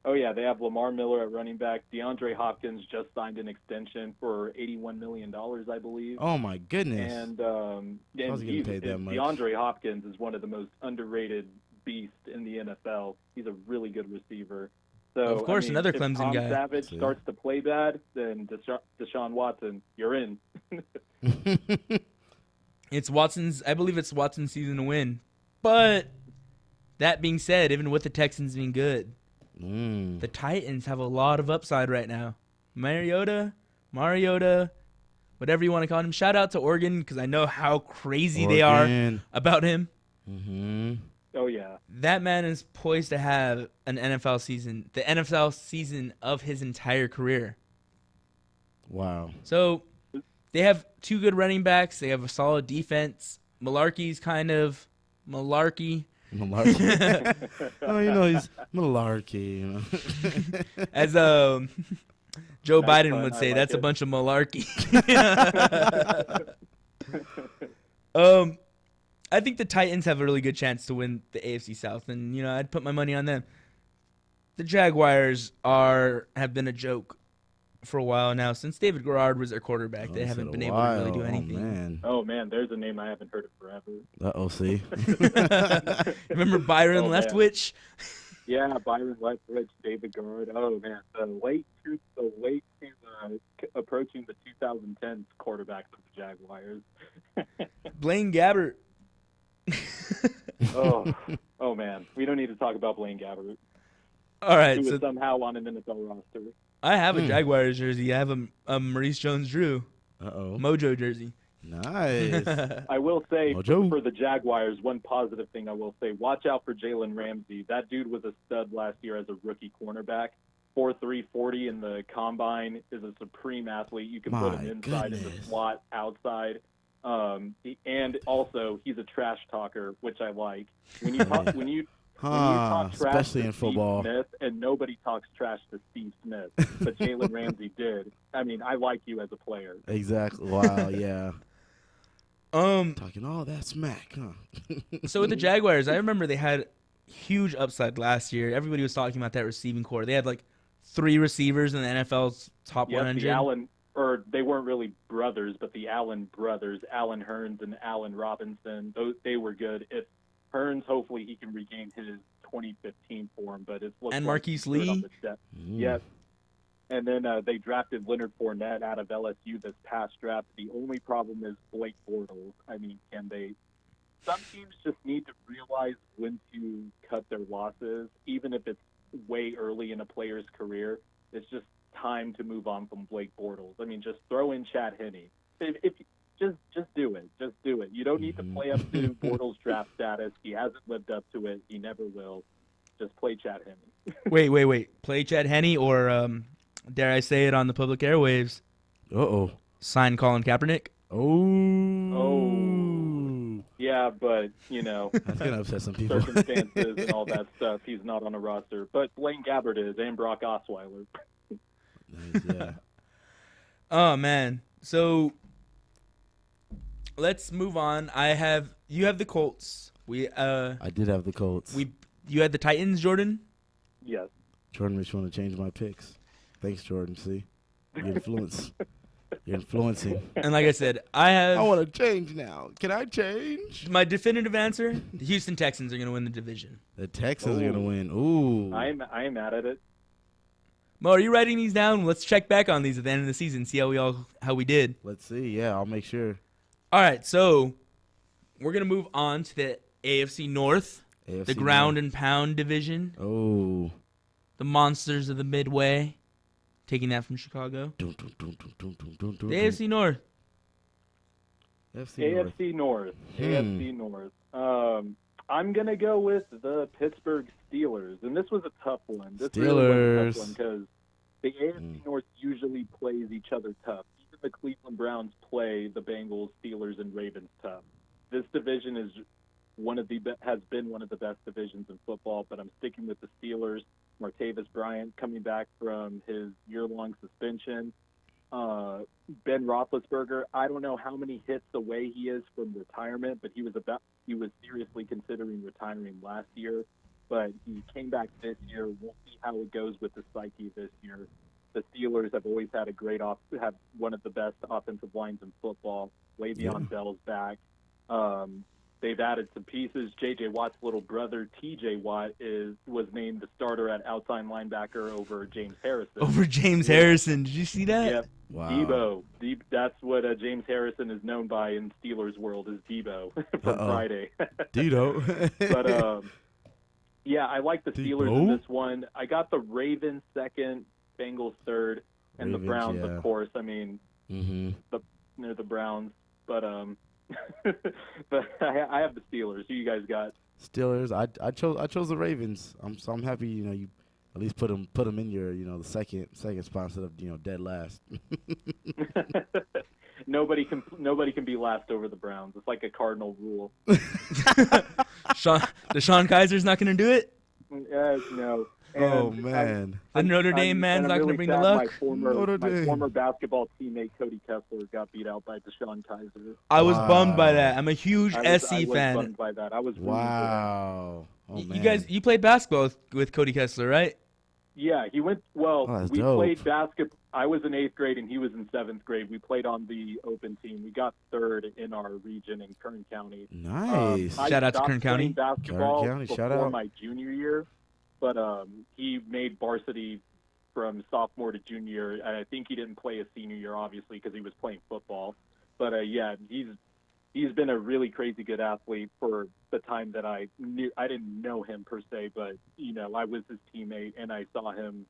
Oh, yeah, they have Lamar Miller at running back. DeAndre Hopkins just signed an extension for $81 million, I believe. Oh, my goodness. And much. DeAndre Hopkins is one of the most underrated beasts in the NFL. He's a really good receiver. So, of course, another Clemson guy. If Tom Savage starts to play bad, then Deshaun Watson, you're in. I believe it's Watson's season to win. But that being said, even with the Texans being good, the Titans have a lot of upside right now. Mariota, whatever you want to call him. Shout out to Oregon because I know how crazy they are about him. Mm-hmm. Oh, yeah. That man is poised to have an NFL season, the NFL season of his entire career. Wow. So they have 2 good running backs. They have a solid defense. Malarkey's kind of malarkey. Oh, he's malarkey. As Joe Biden would say, that's a bunch of malarkey. I think the Titans have a really good chance to win the AFC South, and I'd put my money on them. The Jaguars have been a joke for a while now. Since David Garrard was their quarterback, they haven't been able to really do anything. Oh man, there's a name I haven't heard of forever. See. Remember Byron Leftwich? Yeah, Byron Leftwich, David Garrard. Oh man, the late approaching the 2010s quarterbacks of the Jaguars. Blaine Gabbert. Oh man, we don't need to talk about Blaine Gabbert. All right, who is somehow on an NFL roster. I have a Jaguars jersey. I have a Maurice Jones-Drew Mojo jersey. Nice. I will say for the Jaguars, one positive thing I will say: watch out for Jalen Ramsey. That dude was a stud last year as a rookie cornerback. 4.3 40 in the combine, is a supreme athlete. You can put him inside in the slot, outside. And also, he's a trash talker, which I like. When you talk, when you talk trash especially to in Steve football. Smith, and nobody talks trash to Steve Smith, but Jalen Ramsey did. I mean, I like you as a player. Exactly. Wow. Yeah. Talking all that smack, huh? So with the Jaguars, I remember they had huge upside last year. Everybody was talking about that receiving core. They had like 3 receivers in the NFL's top 100. The Allen, or they weren't really brothers, but the Allen brothers, Allen Hearns and Allen Robinson, they were good. If Hearns, hopefully he can regain his 2015 form, but it's looks and like Marquise he's good on Lee. the depth. Yes. And then they drafted Leonard Fournette out of LSU this past draft. The only problem is Blake Bortles. I mean, can they? Some teams just need to realize when to cut their losses, even if it's way early in a player's career. It's just time to move on from Blake Bortles. I mean, just throw in Chad Henne. If just do it. Just do it. You don't need to play up to Bortles' draft status. He hasn't lived up to it. He never will. Just play Chad Henne. Wait. Play Chad Henne or, dare I say it on the public airwaves? Uh-oh. Sign Colin Kaepernick? Oh. Yeah, but, that's going to upset some people. Circumstances and all that stuff. He's not on a roster. But Blaine Gabbert is, and Brock Osweiler. Nice, yeah. Oh, man. So let's move on. You have the Colts. I did have the Colts. You had the Titans, Jordan? Yes. Jordan makes me want to change my picks. Thanks, Jordan. See? You're influencing. And like I said, I want to change now. Can I change? My definitive answer, the Houston Texans are going to win the division. The Texans are going to win. Ooh. I am mad at it. Mo, are you writing these down? Let's check back on these at the end of the season, see how we did. Let's see. Yeah, I'll make sure. All right, so we're going to move on to the AFC North, the ground and pound division. Oh. The Monsters of the Midway, taking that from Chicago. The AFC North. AFC North. AFC North. I'm going to go with the Pittsburgh Steelers. And this was a tough one. This really was a tough one because the AFC North usually plays each other tough. Even the Cleveland Browns play the Bengals, Steelers, and Ravens tough. This division is has been one of the best divisions in football, but I'm sticking with the Steelers. Martavis Bryant coming back from his year-long suspension. Ben Roethlisberger, I don't know how many hits away he is from retirement, but he was seriously considering retiring last year, but he came back this year. We'll see how it goes with the psyche this year. The Steelers have always had have one of the best offensive lines in football. Le'Veon Bell's back. They've added some pieces. J.J. Watt's little brother, T.J. Watt, was named the starter at outside linebacker over James Harrison. Harrison. Did you see that? Yep. Wow. Debo. That's what James Harrison is known by in Steelers world, is Debo from Friday. Debo. But, yeah, I like the Steelers in this one. I got the Ravens second, Bengals third, and the Browns, of course. I mean, they're the Browns. But but I have the Steelers. Who you guys got? Steelers. I chose the Ravens. I'm happy. You at least put them in your the second spot instead of dead last. Nobody can be last over the Browns. It's like a cardinal rule. Deshaun Kaiser's not going to do it? No. Oh, man. The Notre Dame man's not going to bring the luck? My former basketball teammate, Cody Kessler, got beat out by Deshaun Kaiser. I was bummed by that. I'm a huge SC fan. I was bummed by that. I was wow. Oh, man. You played basketball with Cody Kessler, right? Yeah, he went. Well, we dope. played basketball. I was in 8th grade and he was in 7th grade. We played on the open team. We got 3rd in our region in Kern County. Nice. Shout out to Kern County. Basketball Kern County, shout before out. my junior year, but he made varsity from sophomore to junior year. I think he didn't play a senior year, obviously, because he was playing football. But yeah, he's been a really crazy good athlete for the time that I didn't know him per se, but I was his teammate and I saw him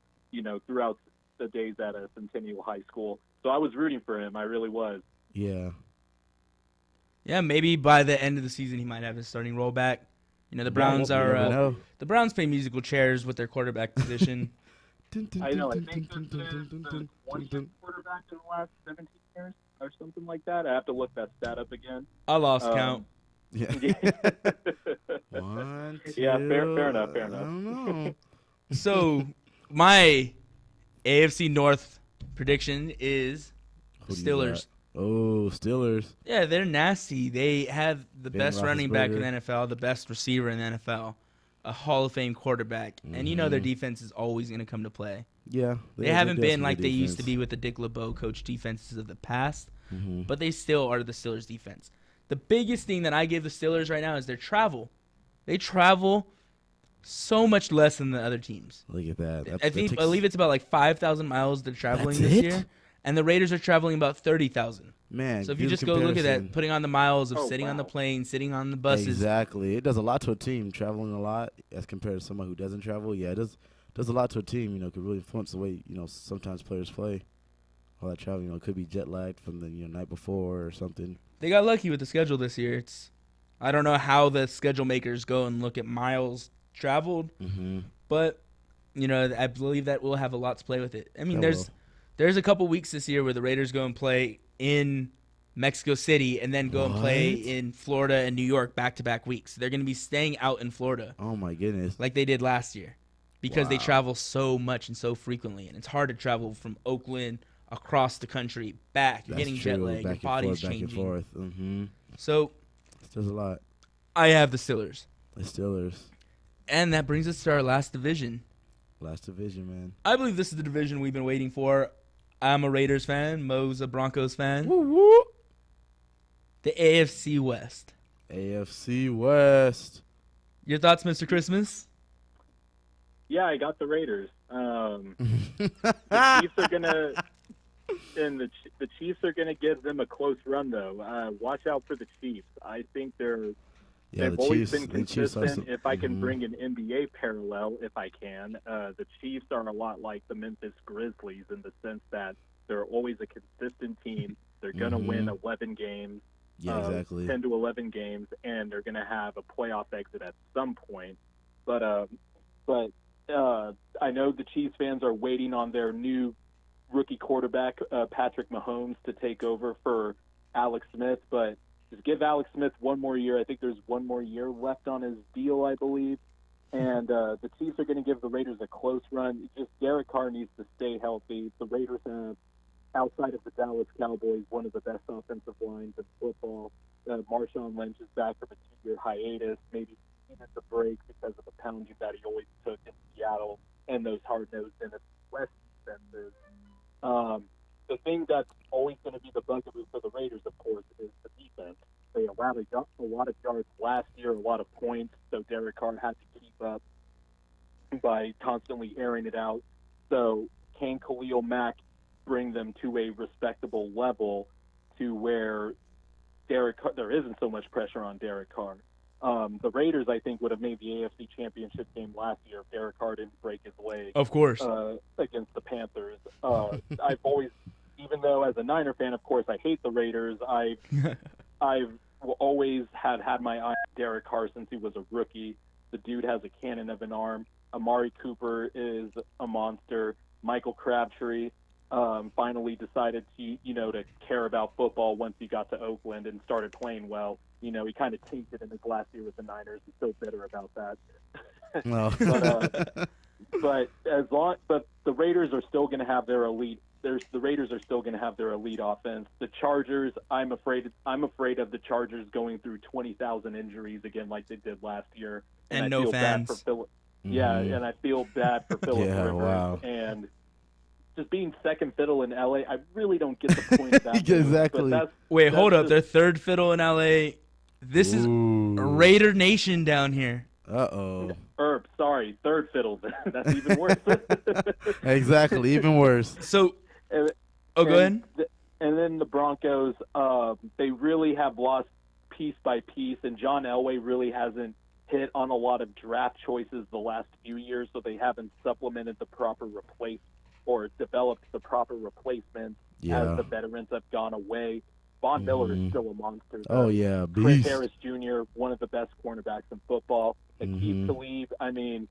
throughout the days at a Centennial High School. So I was rooting for him. I really was. Yeah. Yeah, maybe by the end of the season he might have his starting role back. The Browns the Browns play musical chairs with their quarterback position. I know. I think this is the one quarterback in the last 17 years or something like that. I have to look that stat up again. I lost count. Yeah. One, two. Yeah, fair enough. I don't know. So my AFC North prediction is Who do you Steelers. got? Oh, Steelers. Yeah, they're nasty. They have the Ben best running back in the Roethlisberger. NFL, the best receiver in the NFL, a Hall of Fame quarterback, and you know their defense is always going to come to play. Yeah. They haven't do have been some like good they used to defense. be with the Dick LeBeau coach defenses of the past, Mhm. but they still are the Steelers defense. The biggest thing that I give the Steelers right now is their travel. They travel so much less than the other teams. Look at that. I believe it's about like 5,000 miles they're traveling That's this it? year, and the Raiders are traveling about 30,000. Man, So if do you the just go look at that, comparison. putting on the miles of Oh, sitting on the wow. plane, sitting on the buses. Exactly. It does a lot to a team traveling a lot as compared to someone who doesn't travel. Yeah, it does a lot to a team. You know, could really influence the way sometimes players play. All that traveling, could be jet lagged from the night before or something. They got lucky with the schedule this year. I don't know how the schedule makers go and look at miles traveled, but I believe that we'll have a lot to play with it. I mean, That there's a couple weeks this year where the Raiders go and play in Mexico City and then go and play What? in Florida and New York back-to-back weeks. They're going to be staying out in Florida Oh my goodness. like they did last year because they Wow. travel so much and so frequently, and it's hard to travel from Oakland across the country back. You're That's getting true. jet lag. Your Back and body's forth, changing. Back and forth. Mm-hmm. So There's a lot. I have the Steelers. The Steelers. And that brings us to our last division. Last division, man. I believe this is the division we've been waiting for. I'm a Raiders fan. Mo's a Broncos fan. The AFC West. AFC West. Your thoughts, Mr. Christmas? Yeah, I got the Raiders. The Chiefs are gonna, and the Chiefs are gonna give them a close run though. Watch out for the Chiefs. I think they've the always Chiefs- been the Chiefs are consistent. some- If I can bring an NBA parallel, if I can, the Chiefs are a lot like the Memphis Grizzlies in the sense that they're always a consistent team. They're gonna win 11 games. Yeah, exactly. 10 to 11 games, and they're going to have a playoff exit at some point. But I know the Chiefs fans are waiting on their new rookie quarterback, Patrick Mahomes, to take over for Alex Smith. But just give Alex Smith one more year. I think there's one more year left on his deal, I believe. And the Chiefs are going to give the Raiders a close run. Just Derek Carr needs to stay healthy. The Raiders have, outside of the Dallas Cowboys, one of the best offensive lines in football. Marshawn Lynch is back from a 2-year hiatus. Maybe he needed the break because of the pounding that he always took in Seattle and those hard-nosed NFC West defenses. The thing that's always going to be the bugaboo for the Raiders, of course, is the defense. They allowed a lot of yards last year, a lot of points, so Derek Carr had to keep up by constantly airing it out. So can Khalil Mack bring them to a respectable level to where there isn't so much pressure on Derek Carr? The Raiders, I think, would have made the AFC Championship game last year if Derek Carr didn't break his leg. Of course. Against the Panthers. I've always, even though as a Niner fan, of course, I hate the Raiders, I've always had my eye on Derek Carr since he was a rookie. The dude has a cannon of an arm. Amari Cooper is a monster. Michael Crabtree finally decided to care about football once he got to Oakland and started playing well. He kind of tainted in his last year with the Niners. He's so bitter about that. No. but the Raiders are still going to have their elite. The Raiders are still going to have their elite offense. The Chargers, I'm afraid of the Chargers going through 20,000 injuries again like they did last year. And I no feel fans. Bad for Yeah, and I feel bad for Phillip Yeah, Rivers. wow. And just being second fiddle in LA, I really don't get the point of that. Exactly. But Wait, hold up. just- They're third fiddle in LA. This is Raider Nation down here. Uh-oh. Sorry, third fiddle. That's even worse. Exactly, even worse. So, go ahead. And then the Broncos, they really have lost piece by piece, and John Elway really hasn't hit on a lot of draft choices the last few years, so they haven't supplemented the proper or developed the proper replacements as the veterans have gone away. Von Miller is still a monster. Oh, yeah, Chris beast. Harris Jr., one of the best cornerbacks in football. Aqib Talib, I mean,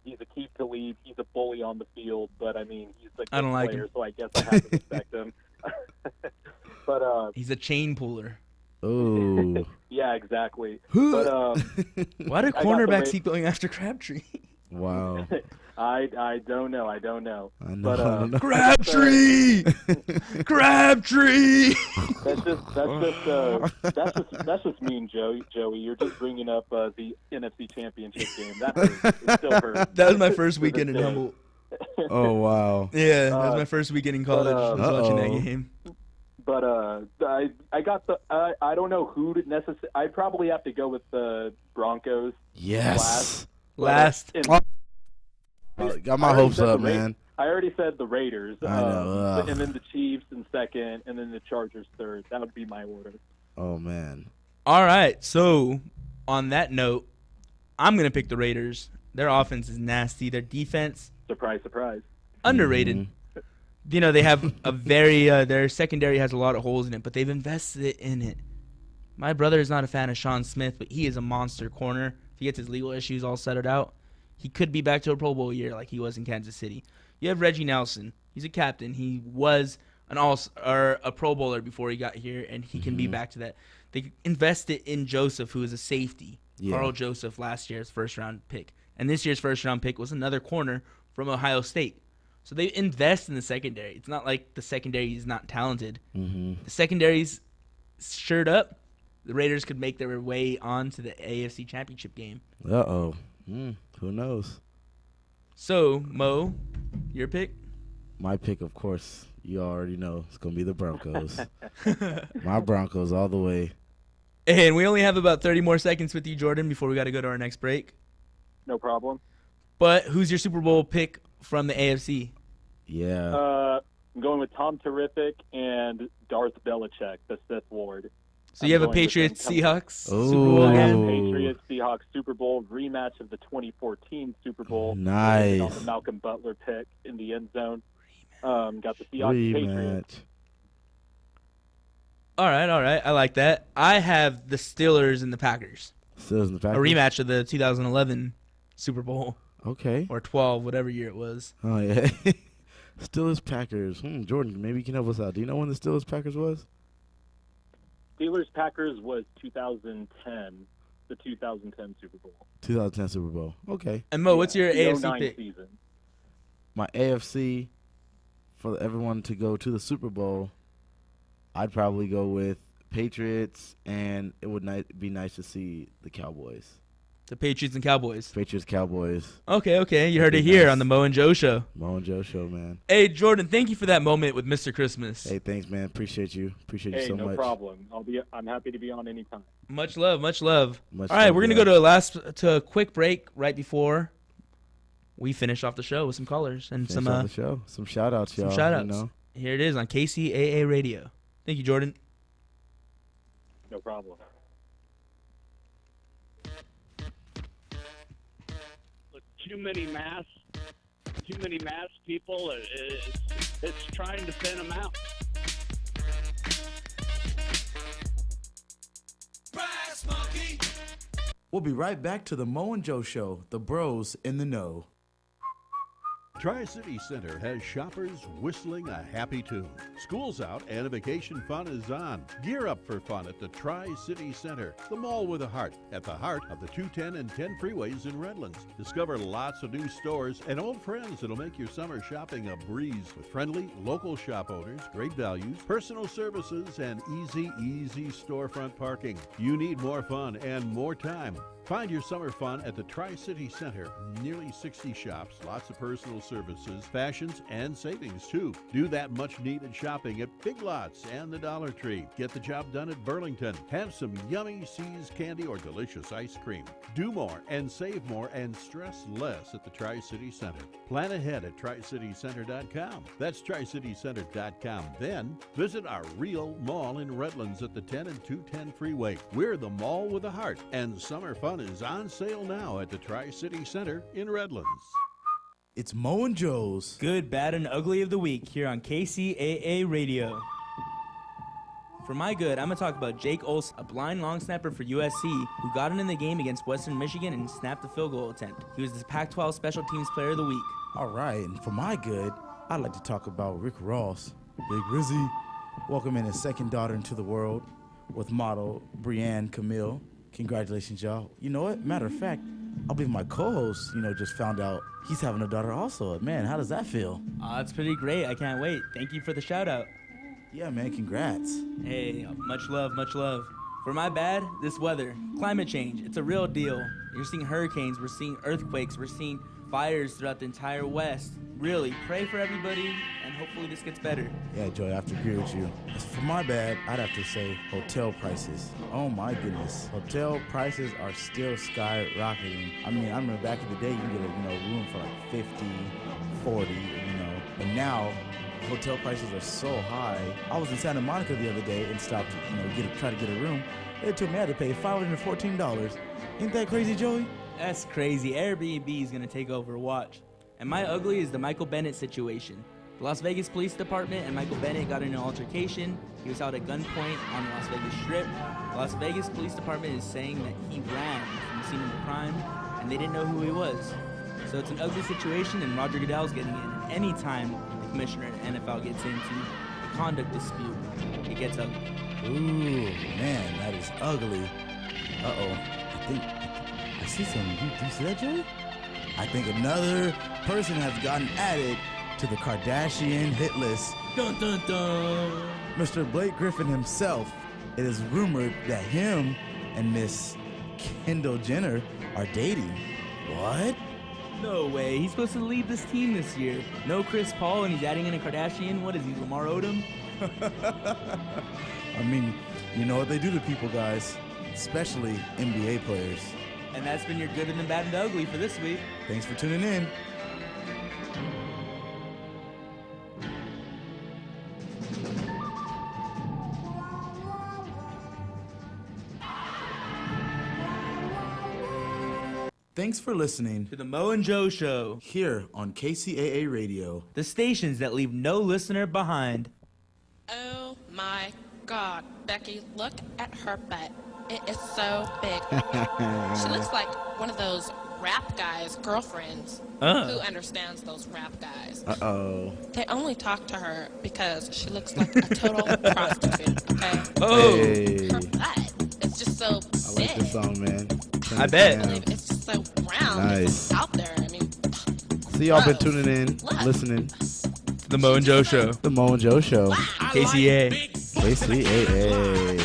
He's a keep to leave. He's a bully on the field, but I mean, he's a I good don't like player, him. so I guess I have to respect him. But He's a chain puller. Oh. yeah, exactly. But Why do I got the cornerbacks keep going after Crabtree? Wow. I don't know. I don't know. But I don't know. Crabtree! Crabtree! That's just mean, Joey. You're just bringing up the NFC Championship game. That hurts. It still hurts. That was my first weekend in Humboldt. Oh, wow. Yeah, that was my first weekend in college. I was watching that game. But I got the I don't know who to necessarily. I'd probably have to go with the Broncos. Yes. Last. Got my hopes up, man. I already said the Raiders. I know. And then the Chiefs in second, and then the Chargers third. That would be my order. Oh, man. All right. So, on that note, I'm going to pick the Raiders. Their offense is nasty. Their defense, surprise, underrated. Mm-hmm. You know, they have a very their secondary has a lot of holes in it, but they've invested in it. My brother is not a fan of Sean Smith, but he is a monster corner. If he gets his legal issues all settled out, he could be back to a Pro Bowl year like he was in Kansas City. You have Reggie Nelson. He's a captain. He was a Pro Bowler before he got here, and he can be back to that. They invested in Joseph, who is a safety. Yeah. Carl Joseph, last year's first-round pick. And this year's first-round pick was another corner from Ohio State. So they invest in the secondary. It's not like the secondary is not talented. Mm-hmm. The secondary's shirt up. The Raiders could make their way on to the AFC Championship game. Uh-oh. Who knows? So, Mo, your pick? My pick, of course, you already know. It's going to be the Broncos. My Broncos all the way. And we only have about 30 more seconds with you, Jordan, before we got to go to our next break. No problem. But who's your Super Bowl pick from the AFC? Yeah. I'm going with Tom Terrific and Darth Belichick, the Sith Lord. So you have a Patriots-Seahawks Super Bowl again? Patriots-Seahawks Super Bowl, rematch of the 2014 Super Bowl. Nice. The Malcolm Butler pick in the end zone. Got the Seahawks Patriots. All right. I like that. I have the Steelers and the Packers. Steelers and the Packers? A rematch of the 2011 Super Bowl. Okay. Or 12, whatever year it was. Oh, yeah. Steelers Packers. Jordan, maybe you can help us out. Do you know when the Steelers Packers was? Steelers-Packers was 2010, the 2010 Super Bowl. 2010 Super Bowl. Okay. And Mo, what's your AFC pick? Season. My AFC, for everyone to go to the Super Bowl, I'd probably go with Patriots, and it would be nice to see the Cowboys. The Patriots and Cowboys. Patriots, Cowboys. Okay. You heard it here on the Mo and Joe Show. Mo and Joe Show, man. Hey, Jordan, thank you for that moment with Mr. Christmas. Hey, thanks, man. Appreciate you. Appreciate you so much. No problem. I'm happy to be on anytime. Much love. All right, love, we're gonna go to a quick break right before we finish off the show with some callers and some shout outs, y'all. Shout outs. You know? Here it is on KCAA Radio. Thank you, Jordan. No problem. Too many mass people. It's trying to thin them out. Brass monkey. We'll be right back to the Mo and Joe Show, the bros in the know. Tri-City Center has shoppers whistling a happy tune. School's out and vacation fun is on. Gear up for fun at the Tri-City Center, the mall with a heart, at the heart of the 210 and 10 freeways in Redlands. Discover lots of new stores and old friends that'll make your summer shopping a breeze with friendly local shop owners, great values, personal services, and easy storefront parking. You need more fun and more time. Find your summer fun at the Tri-City Center. Nearly 60 shops, lots of personal services, fashions, and savings too. Do that much needed shopping at Big Lots and the Dollar Tree. Get the job done at Burlington. Have some yummy See's candy or delicious ice cream. Do more and save more and stress less at the Tri-City Center. Plan ahead at TriCityCenter.com. That's TriCityCenter.com. Then visit our real mall in Redlands at the 10 and 210 freeway. We're the mall with a heart, and summer fun is on sale now at the Tri-City Center in Redlands. It's Mo and Joe's Good, Bad, and Ugly of the Week here on KCAA Radio. For my good, I'm going to talk about Jake Olson, a blind long snapper for USC, who got in the game against Western Michigan and snapped the field goal attempt. He was the Pac-12 Special Teams Player of the Week. All right, and for my good, I'd like to talk about Rick Ross, Big Rizzy, welcoming his second daughter into the world with model Brianne Camille. Congratulations, y'all. You know what? Matter of fact, I believe my co-host, just found out he's having a daughter also. Man, how does that feel? It's pretty great. I can't wait. Thank you for the shout-out. Yeah, man, congrats. Hey, much love, much love. For my bad, this weather, climate change, it's a real deal. You're seeing hurricanes, we're seeing earthquakes, we're seeing fires throughout the entire West. Really, pray for everybody, and hopefully this gets better. Yeah, Joey, I have to agree with you. As for my bad, I'd have to say hotel prices. Oh my goodness. Hotel prices are still skyrocketing. I mean, I remember back in the day, you can get a room for like 50, 40, and now hotel prices are so high. I was in Santa Monica the other day and stopped, try to get a room. They told me I had to pay $514. Ain't that crazy, Joey? That's crazy. Airbnb is going to take over. Watch. And my ugly is the Michael Bennett situation. The Las Vegas Police Department and Michael Bennett got in an altercation. He was held at gunpoint on the Las Vegas Strip. The Las Vegas Police Department is saying that he ran from the scene of the crime, and they didn't know who he was. So it's an ugly situation, and Roger Goodell's getting in. Anytime the commissioner in the NFL gets into a conduct dispute, it gets ugly. Ooh, man, that is ugly. Uh-oh. I see something. Do you see that, Joey? I think another person has gotten added to the Kardashian hit list. Dun, dun, dun. Mr. Blake Griffin himself. It is rumored that him and Miss Kendall Jenner are dating. What? No way. He's supposed to lead this team this year. No Chris Paul, and he's adding in a Kardashian. What is he, Lamar Odom? I mean, you know what they do to people, guys, especially NBA players. And that's been your good and the bad and the ugly for this week. Thanks for tuning in. Thanks for listening to the Mo and Joe Show here on KCAA Radio. The stations that leave no listener behind. Oh my God, Becky, look at her butt. It is so big. She looks like one of those rap guys' girlfriends. Who understands those rap guys? Uh-oh. They only talk to her because she looks like a total prostitute, okay? Oh! Hey. Her butt is just so I like big. this song, man. I bet. It's just so round. Nice. It's out there. I mean, So y'all been tuning in, listening. To the Mo and Joe Show. The Mo and Joe Show. KCAA. KCAA.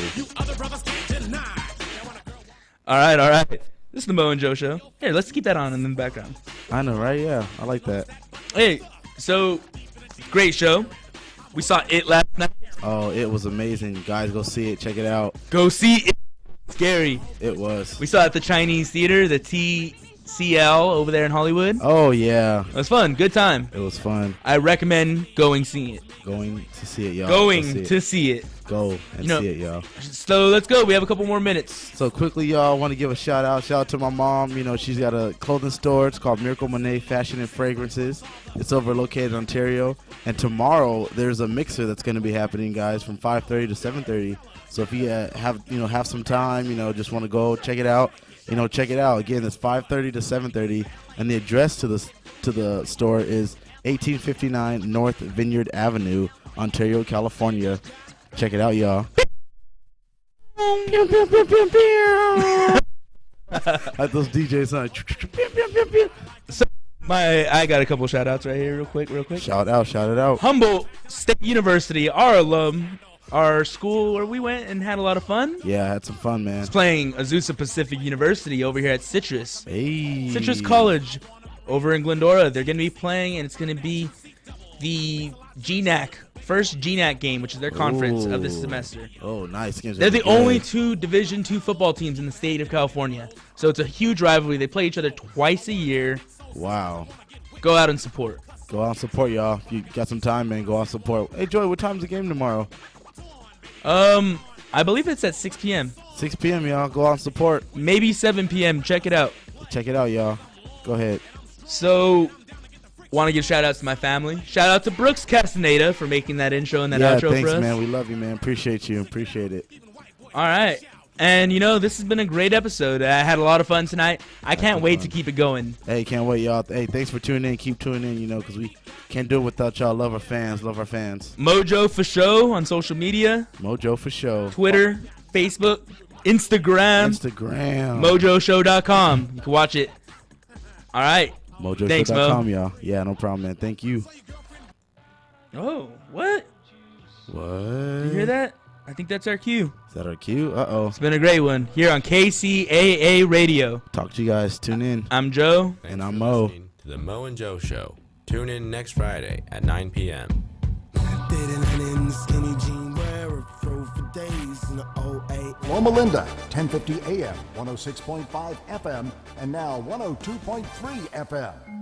All right. This is the Mo and Joe Show. Here, let's keep that on in the background. I know, right? Yeah, I like that. Hey, so, great show. We saw it last night. Oh, it was amazing. Guys, go see it. Check it out. Go see it. Scary. It was. We saw it at the Chinese Theater, the TCL over there in Hollywood. Oh, yeah. It was fun. Good time. It was fun. I recommend going seeing it. Going to see it, y'all. Going to see it. Go and see it, y'all. So let's go. We have a couple more minutes. So quickly, y'all, I want to give a shout out to my mom. You know, she's got a clothing store. It's called Miracle Monet Fashion and Fragrances. It's over located in Ontario. And tomorrow there's a mixer that's going to be happening, guys, from 5:30 to 7:30. So if you have some time, just want to go check it out, check it out. Again, it's 5:30 to 7:30, and the address to the store is 1859 North Vineyard Avenue, Ontario, California. Check it out, y'all. Like those DJs like. So I got a couple shout outs right here real quick. Shout it out. Humboldt State University, our alum, our school where we went and had a lot of fun. Yeah, I had some fun, man. It's playing Azusa Pacific University over here at Citrus. Hey. Citrus College over in Glendora. They're going to be playing, and it's going to be the GNAC, first GNAC game, which is their conference of this semester. Oh, nice. They're the only two Division II football teams in the state of California. So it's a huge rivalry. They play each other twice a year. Wow. Go out and support. Go out and support, y'all. If you got some time, man, go out and support. Hey, Joy, what time's the game tomorrow? I believe it's at 6 p.m. 6 p.m., y'all. Go out and support. Maybe 7 p.m. Check it out. Check it out, y'all. Go ahead. So, Want to give shout-outs to my family. Shout-out to Brooks Castaneda for making that intro and that outro thanks, for us. man. We love you, man. Appreciate you. Appreciate it. All right. And, this has been a great episode. I had a lot of fun tonight. I can't wait to keep it going. Hey, can't wait, y'all. Hey, thanks for tuning in. Keep tuning in, because we can't do it without y'all. Love our fans. Love our fans. Mojo for show on social media. Mojo for show. Twitter, Facebook, Instagram. MojoShow.com. You can watch it. All right. MojoShow.com, y'all. Yeah, no problem, man. Thank you. Oh, what? What? Did you hear that? I think that's our cue. Is that our cue? Uh-oh. It's been a great one here on KCAA Radio. Talk to you guys. Tune in. I'm Joe. And I'm Mo. To the Mo and Joe Show. Tune in next Friday at 9 p.m. Loma Linda, 1050 AM, 106.5 FM, and now 102.3 FM.